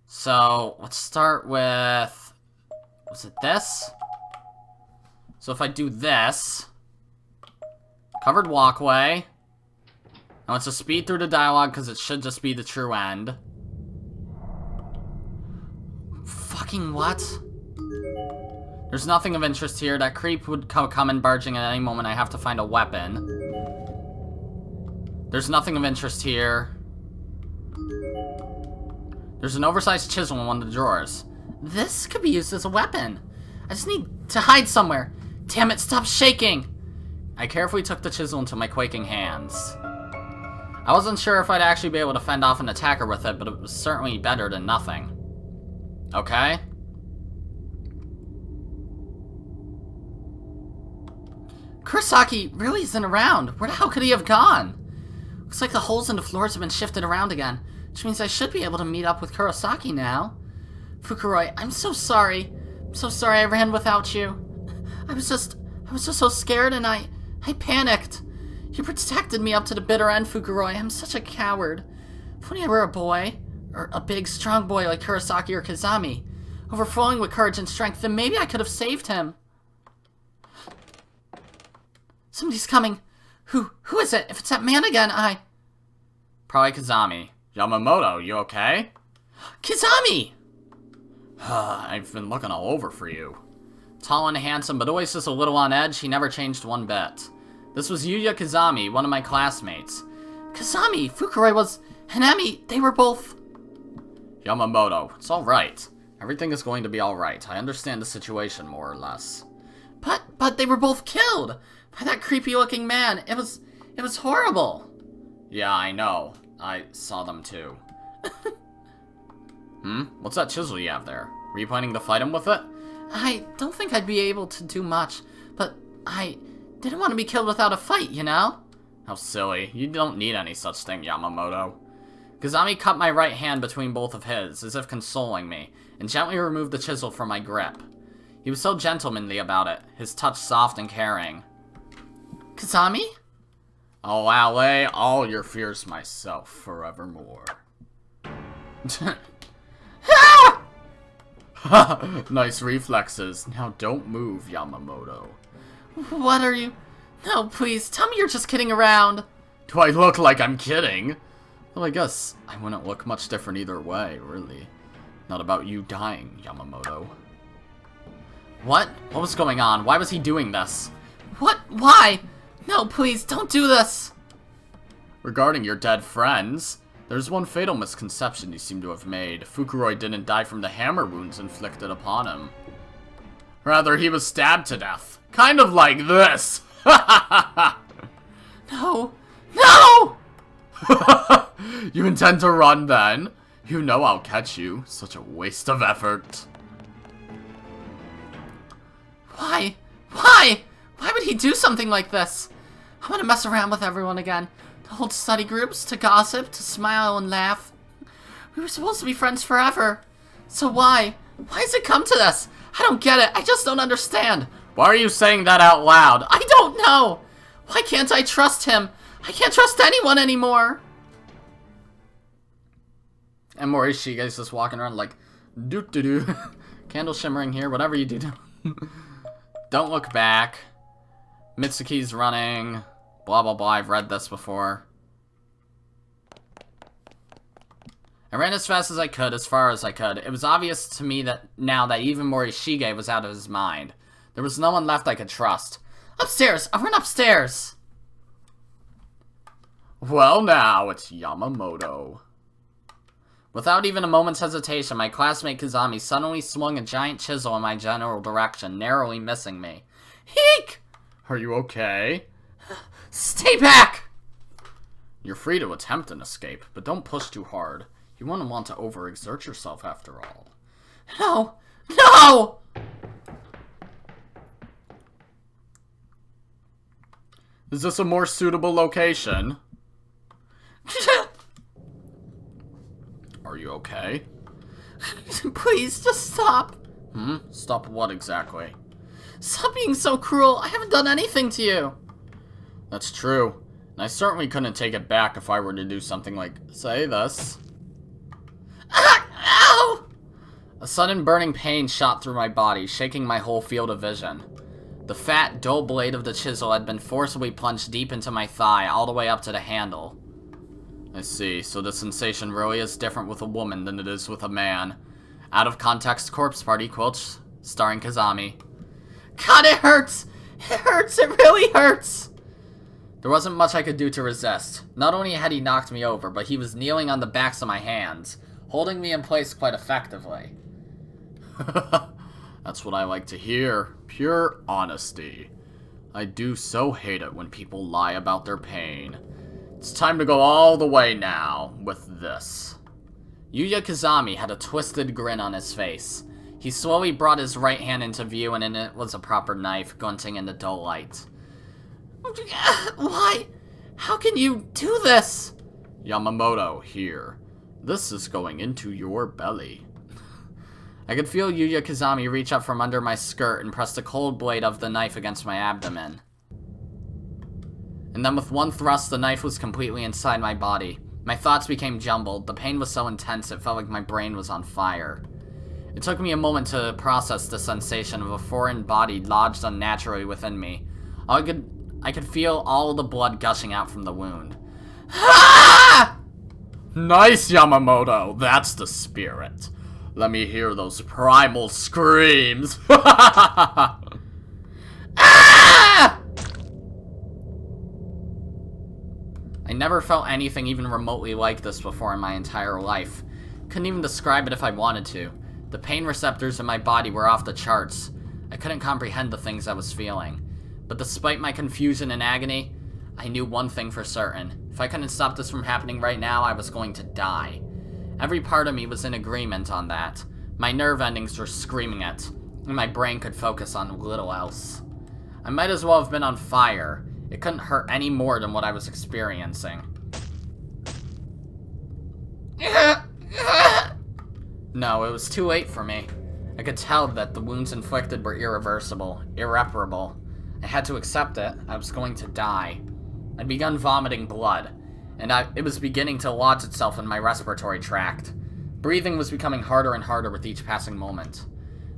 So, let's start with... Was it this? So if I do this... Covered walkway. Now let's just speed through the dialogue because it should just be the true end. Fucking what? There's nothing of interest here. That creep would come in barging at any moment. I have to find a weapon. There's nothing of interest here. There's an oversized chisel in one of the drawers. This could be used as a weapon. I just need to hide somewhere. Damn it, stop shaking! I carefully took the chisel into my quaking hands. I wasn't sure if I'd actually be able to fend off an attacker with it, but it was certainly better than nothing. Okay? Kurosaki really isn't around. Where the hell could he have gone? Looks like the holes in the floors have been shifted around again, which means I should be able to meet up with Kurosaki now. Fukuroi, I'm so sorry. I'm so sorry I ran without you. I was just so scared and I panicked. You protected me up to the bitter end, Fukuroi. I'm such a coward. If only I were a boy, or a big, strong boy like Kurosaki or Kazami, overflowing with courage and strength, then maybe I could have saved him. Somebody's coming. Who is it? If it's that man again, Probably Kazami. Yamamoto, you okay? Kazami! I've been looking all over for you. Tall and handsome, but always just a little on edge, he never changed one bit. This was Yuya Kazami, one of my classmates. Kazami, Fukuroi was... Hanami, they were both... Yamamoto, it's alright. Everything is going to be alright. I understand the situation, more or less. But they were both killed! By that creepy-looking man. It was horrible. Yeah, I know. I saw them too. What's that chisel you have there? Were you planning to fight him with it? I don't think I'd be able to do much, but I didn't want to be killed without a fight, you know? How silly. You don't need any such thing, Yamamoto. Kazami cut my right hand between both of his, as if consoling me, and gently removed the chisel from my grip. He was so gentlemanly about it, his touch soft and caring. Kazami? I'll allay all your fears myself forevermore. Nice reflexes. Now don't move, Yamamoto. What are you? No, please, tell me you're just kidding around. Do I look like I'm kidding? Well, I guess I wouldn't look much different either way, really. Not about you dying, Yamamoto. What? What was going on? Why was he doing this? What? Why? No, please, don't do this! Regarding your dead friends, there's one fatal misconception you seem to have made. Fukuroi didn't die from the hammer wounds inflicted upon him. Rather, he was stabbed to death. Kind of like this. No! No! You intend to run then? You know I'll catch you. Such a waste of effort. Why? Why? Why would he do something like this? I want to mess around with everyone again. To hold study groups, to gossip, to smile and laugh. We were supposed to be friends forever. So why? Why has it come to this? I don't get it. I just don't understand. Why are you saying that out loud? I don't know. Why can't I trust him? I can't trust anyone anymore. And Morishige's just walking around like, doo-doo-doo. Candle shimmering here, whatever you do. Don't look back. Mitsuki's running. Blah, blah, blah. I've read this before. I ran as fast as I could, as far as I could. It was obvious to me that now that even Morishige was out of his mind. There was no one left I could trust. Upstairs! I run upstairs! Well now, it's Yamamoto. Without even a moment's hesitation, my classmate Kazami suddenly swung a giant chisel in my general direction, narrowly missing me. Eek! Are you okay? Stay back! You're free to attempt an escape, but don't push too hard. You wouldn't want to overexert yourself after all. No! No! Is this a more suitable location? Are you okay? Please, just stop. Stop what exactly? Stop being so cruel. I haven't done anything to you. That's true. And I certainly couldn't take it back if I were to do something like, say this. Ow! A sudden burning pain shot through my body, shaking my whole field of vision. The fat, dull blade of the chisel had been forcibly plunged deep into my thigh, all the way up to the handle. I see, so the sensation really is different with a woman than it is with a man. Out of context corpse party quotes, starring Kazami. God, it hurts! It hurts, it really hurts! There wasn't much I could do to resist. Not only had he knocked me over, but he was kneeling on the backs of my hands, holding me in place quite effectively. That's what I like to hear. Pure honesty. I do so hate it when people lie about their pain. It's time to go all the way now with this. Yuya Kazami had a twisted grin on his face. He slowly brought his right hand into view, and in it was a proper knife, glinting in the dull light. Why? How can you do this? Yamamoto, here. This is going into your belly. I could feel Yuya Kazami reach up from under my skirt and press the cold blade of the knife against my abdomen. And then with one thrust, the knife was completely inside my body. My thoughts became jumbled. The pain was so intense it felt like my brain was on fire. It took me a moment to process the sensation of a foreign body lodged unnaturally within me. I could feel all the blood gushing out from the wound. Ah! Nice, Yamamoto. That's the spirit. Let me hear those primal screams. Ah! I never felt anything even remotely like this before in my entire life. Couldn't even describe it if I wanted to. The pain receptors in my body were off the charts. I couldn't comprehend the things I was feeling. But despite my confusion and agony, I knew one thing for certain. If I couldn't stop this from happening right now, I was going to die. Every part of me was in agreement on that. My nerve endings were screaming it, and my brain could focus on little else. I might as well have been on fire. It couldn't hurt any more than what I was experiencing. No, it was too late for me. I could tell that the wounds inflicted were irreversible, irreparable. I had to accept it. I was going to die. I'd begun vomiting blood, and it was beginning to lodge itself in my respiratory tract. Breathing was becoming harder and harder with each passing moment.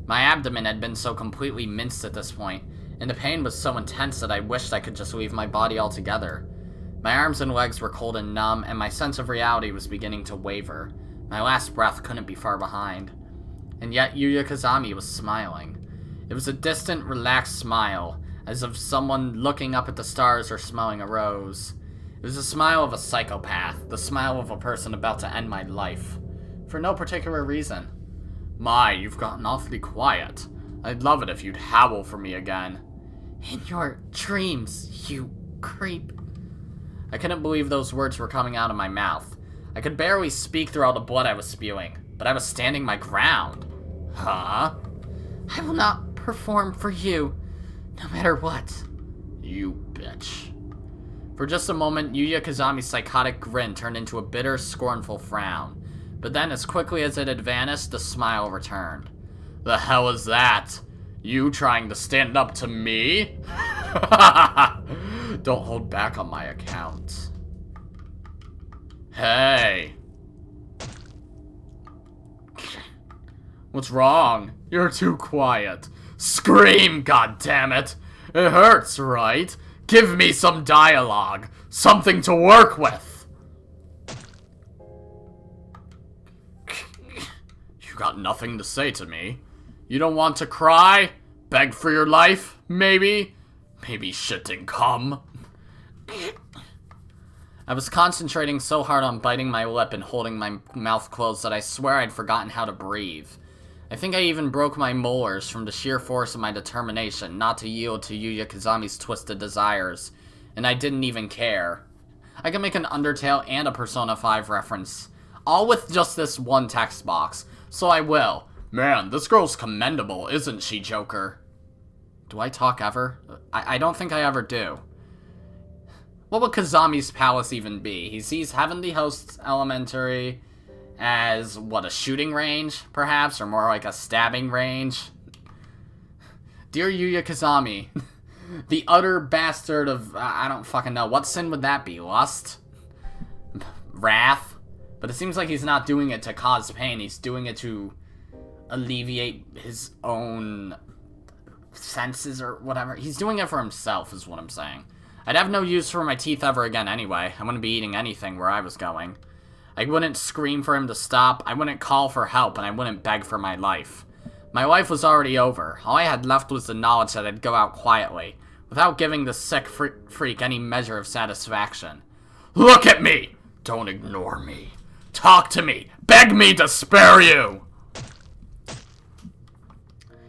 My abdomen had been so completely minced at this point, and the pain was so intense that I wished I could just leave my body altogether. My arms and legs were cold and numb, and my sense of reality was beginning to waver. My last breath couldn't be far behind. And yet Yuya Kazami was smiling. It was a distant, relaxed smile, as of someone looking up at the stars or smelling a rose. It was the smile of a psychopath, the smile of a person about to end my life. For no particular reason. My, you've gotten awfully quiet. I'd love it if you'd howl for me again. In your dreams, you creep. I couldn't believe those words were coming out of my mouth. I could barely speak through all the blood I was spewing, but I was standing my ground. Huh? I will not perform for you, no matter what. You bitch. For just a moment, Yuya Kazami's psychotic grin turned into a bitter, scornful frown. But then, as quickly as it had vanished, the smile returned. The hell is that? You trying to stand up to me? Don't hold back on my account. Hey. What's wrong? You're too quiet. Scream, goddammit! It hurts, right? Give me some dialogue. Something to work with. You got nothing to say to me. You don't want to cry? Beg for your life? Maybe? Maybe shit didn't come. I was concentrating so hard on biting my lip and holding my mouth closed that I swear I'd forgotten how to breathe. I think I even broke my molars from the sheer force of my determination not to yield to Yuya Kazami's twisted desires, and I didn't even care. I can make an Undertale and a Persona 5 reference, all with just this one text box, so I will. Man, this girl's commendable, isn't she, Joker? Do I talk ever? I don't think I ever do. What would Kazami's palace even be? He sees Heavenly Hosts Elementary as, what, a shooting range, perhaps? Or more like a stabbing range? Dear Yuya Kazami, the utter bastard of, I don't fucking know. What sin would that be? Lust? Wrath? But it seems like he's not doing it to cause pain. He's doing it to alleviate his own senses or whatever. He's doing it for himself, is what I'm saying. I'd have no use for my teeth ever again anyway. I wouldn't be eating anything where I was going. I wouldn't scream for him to stop, I wouldn't call for help, and I wouldn't beg for my life. My life was already over. All I had left was the knowledge that I'd go out quietly, without giving the sick freak any measure of satisfaction. Look at me! Don't ignore me. Talk to me! Beg me to spare you!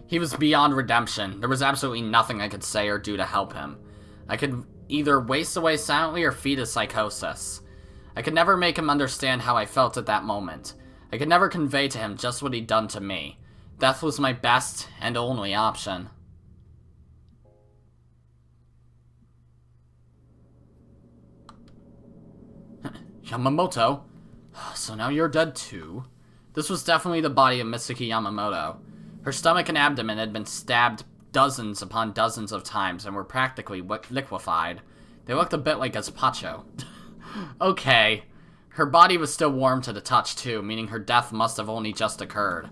He was beyond redemption. There was absolutely nothing I could say or do to help him. I could either waste away silently or feed his psychosis. I could never make him understand how I felt at that moment. I could never convey to him just what he'd done to me. Death was my best and only option. Yamamoto? So now you're dead too? This was definitely the body of Mitsuki Yamamoto. Her stomach and abdomen had been stabbed dozens upon dozens of times and were practically liquefied. They looked a bit like gazpacho. Okay. Her body was still warm to the touch too, meaning her death must have only just occurred.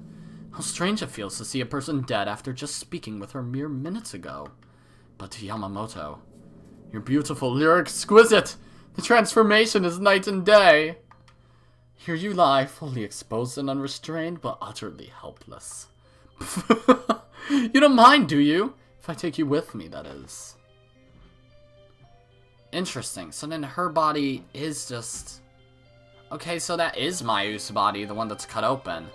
How strange it feels to see a person dead after just speaking with her mere minutes ago. But to Yamamoto, you're beautiful, you're exquisite! The transformation is night and day! Here you lie, fully exposed and unrestrained, but utterly helpless. You don't mind, do you? If I take you with me, that is. Interesting. So then her body is just... Okay, so that is Mayu's body, the one that's cut open.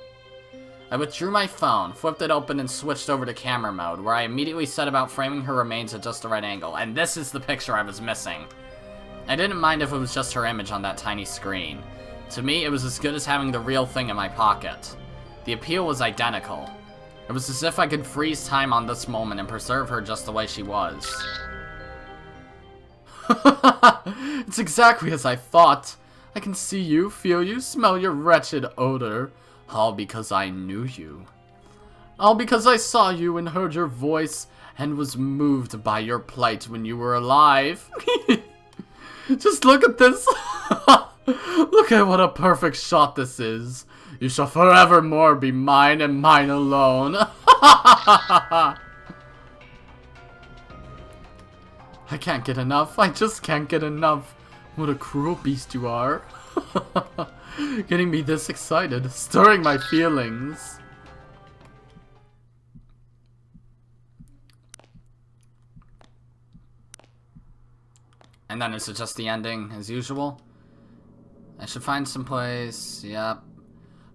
I withdrew my phone, flipped it open, and switched over to camera mode, where I immediately set about framing her remains at just the right angle. And this is the picture I was missing. I didn't mind if it was just her image on that tiny screen. To me, it was as good as having the real thing in my pocket. The appeal was identical. It was as if I could freeze time on this moment and preserve her just the way she was. It's exactly as I thought. I can see you, feel you, smell your wretched odor. All because I knew you. All because I saw you and heard your voice and was moved by your plight when you were alive. Just look at this. Look at what a perfect shot this is. You shall forevermore be mine and mine alone. I can't get enough. I just can't get enough. What a cruel beast you are. Getting me this excited, stirring my feelings. And then is it just the ending as usual? I should find some place. Yep.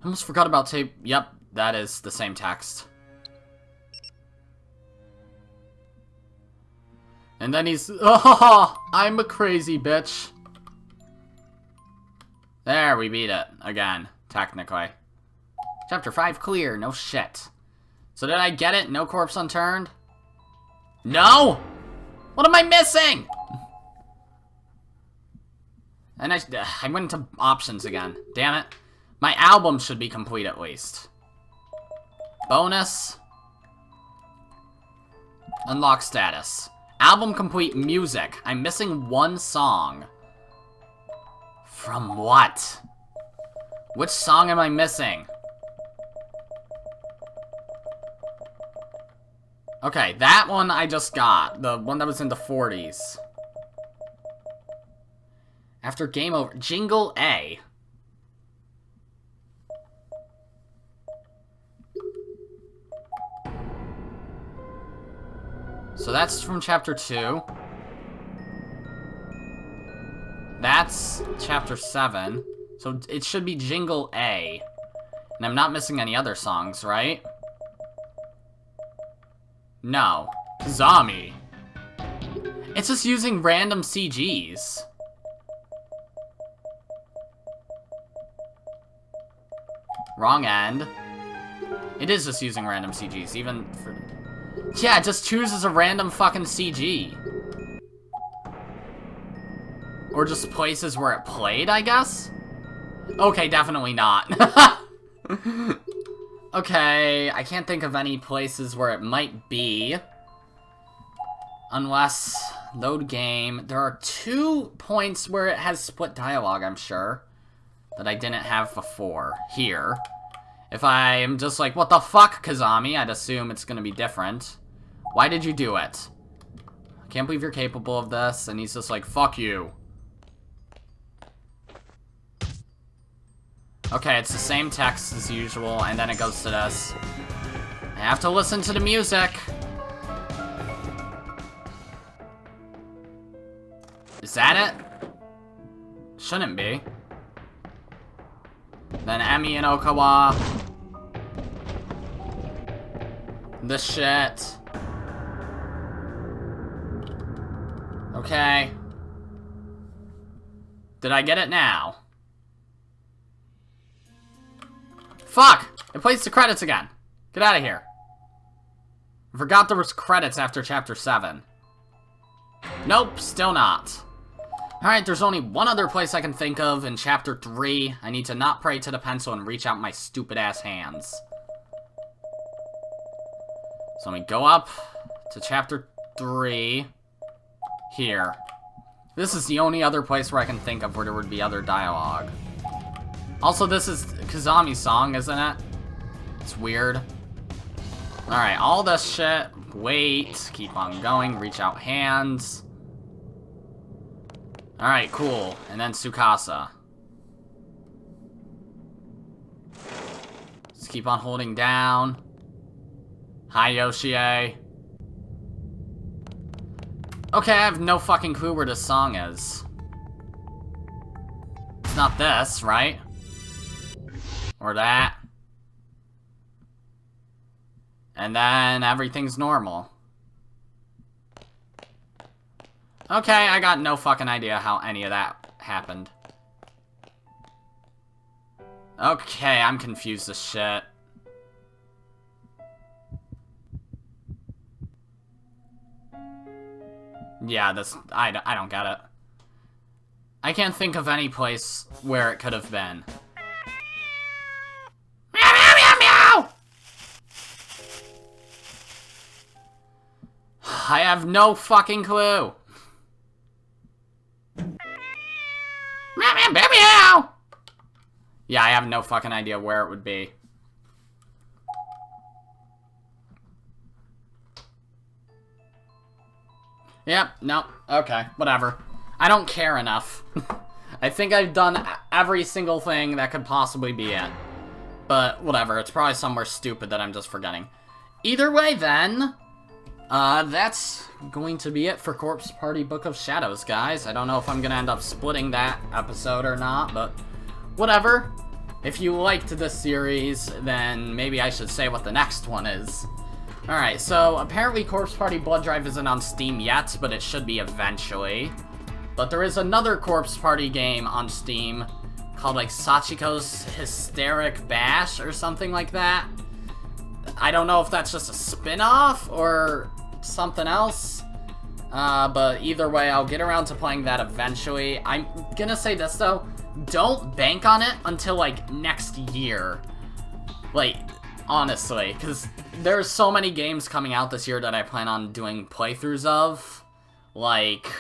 I almost forgot about tape. Yep, that is the same text. And then he's, oh, I'm a crazy bitch. There, we beat it. Again, technically. Chapter 5 clear, no shit. So did I get it? No corpse unturned? No! What am I missing? And I went into options again. Damn it. My album should be complete at least. Bonus. Unlock status. Album complete music. I'm missing one song. From what? Which song am I missing? Okay, that one I just got. The one that was in the 40s. After game over. Jingle A. So that's from chapter 2. That's chapter 7. So it should be Jingle A. And I'm not missing any other songs, right? No. Kazami. It's just using random CGs. Wrong end. It is just using random CGs, even for... Yeah, it just chooses a random fucking CG. Or just places where it played, I guess? Okay, definitely not. Okay, I can't think of any places where it might be. Unless, load game. There are 2 points where it has split dialogue, I'm sure. That I didn't have before. Here. If I'm just like, what the fuck, Kazami? I'd assume it's gonna be different. Why did you do it? I can't believe you're capable of this. And he's just like, fuck you. Okay, it's the same text as usual, and then it goes to this. I have to listen to the music. Is that it? Shouldn't be. Then Emi and Okawa. The shit. Okay. Did I get it now? Fuck! It plays the credits again. Get out of here. I forgot there was credits after chapter 7. Nope, still not. Alright, there's only one other place I can think of in chapter 3. I need to not pray to the pencil and reach out my stupid ass hands. So let me go up to chapter 3. Here. This is the only other place where I can think of where there would be other dialogue. Also, this is Kazami's song, isn't it? It's weird. Alright, all this shit. Wait. Keep on going. Reach out hands. Alright, cool. And then Tsukasa. Just keep on holding down. Hi, Yoshie. Okay, I have no fucking clue where this song is. It's not this, right? Or that. And then everything's normal. Okay, I got no fucking idea how any of that happened. Okay, I'm confused as shit. Yeah, this... I don't get it. I can't think of any place where it could have been. Meow, meow, meow, meow! I have no fucking clue. Meow, meow, meow, meow! Yeah, I have no fucking idea where it would be. Yep, no, okay, whatever. I don't care enough. I think I've done every single thing that could possibly be it. But, whatever, it's probably somewhere stupid that I'm just forgetting. Either way, then, that's going to be it for Corpse Party Book of Shadows, guys. I don't know if I'm gonna end up splitting that episode or not, but whatever. If you liked this series, then maybe I should say what the next one is. Alright, so apparently Corpse Party Blood Drive isn't on Steam yet, but it should be eventually. But there is another Corpse Party game on Steam called like Sachiko's Hysteric Bash or something like that. I don't know if that's just a spin-off or something else. But either way, I'll get around to playing that eventually. I'm gonna say this though, don't bank on it until like next year. Like, honestly, because there's so many games coming out this year that I plan on doing playthroughs of. Like,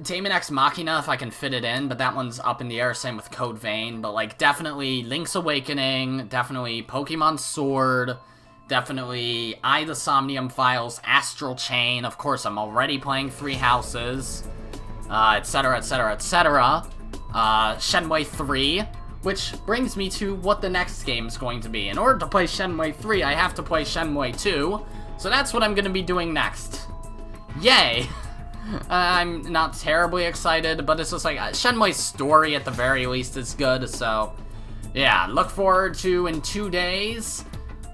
Daemon X Machina, if I can fit it in, but that one's up in the air, same with Code Vein, but like, definitely Link's Awakening, definitely Pokemon Sword, definitely I, the Somnium Files, Astral Chain, of course I'm already playing Three Houses, etc, etc, etc, Shenmue 3, which brings me to what the next game is going to be. In order to play Shenmue 3, I have to play Shenmue 2, so that's what I'm going to be doing next. Yay! I'm not terribly excited, but it's just like, Shenmue's story at the very least is good, so yeah, look forward to in 2 days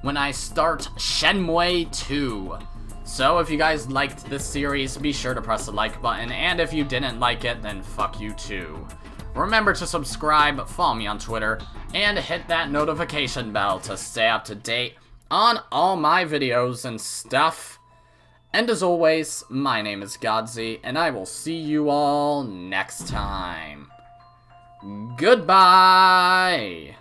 when I start Shenmue 2. So if you guys liked this series, be sure to press the like button, and if you didn't like it, then fuck you too. Remember to subscribe, follow me on Twitter, and hit that notification bell to stay up to date on all my videos and stuff. And as always, my name is Godzi, and I will see you all next time. Goodbye!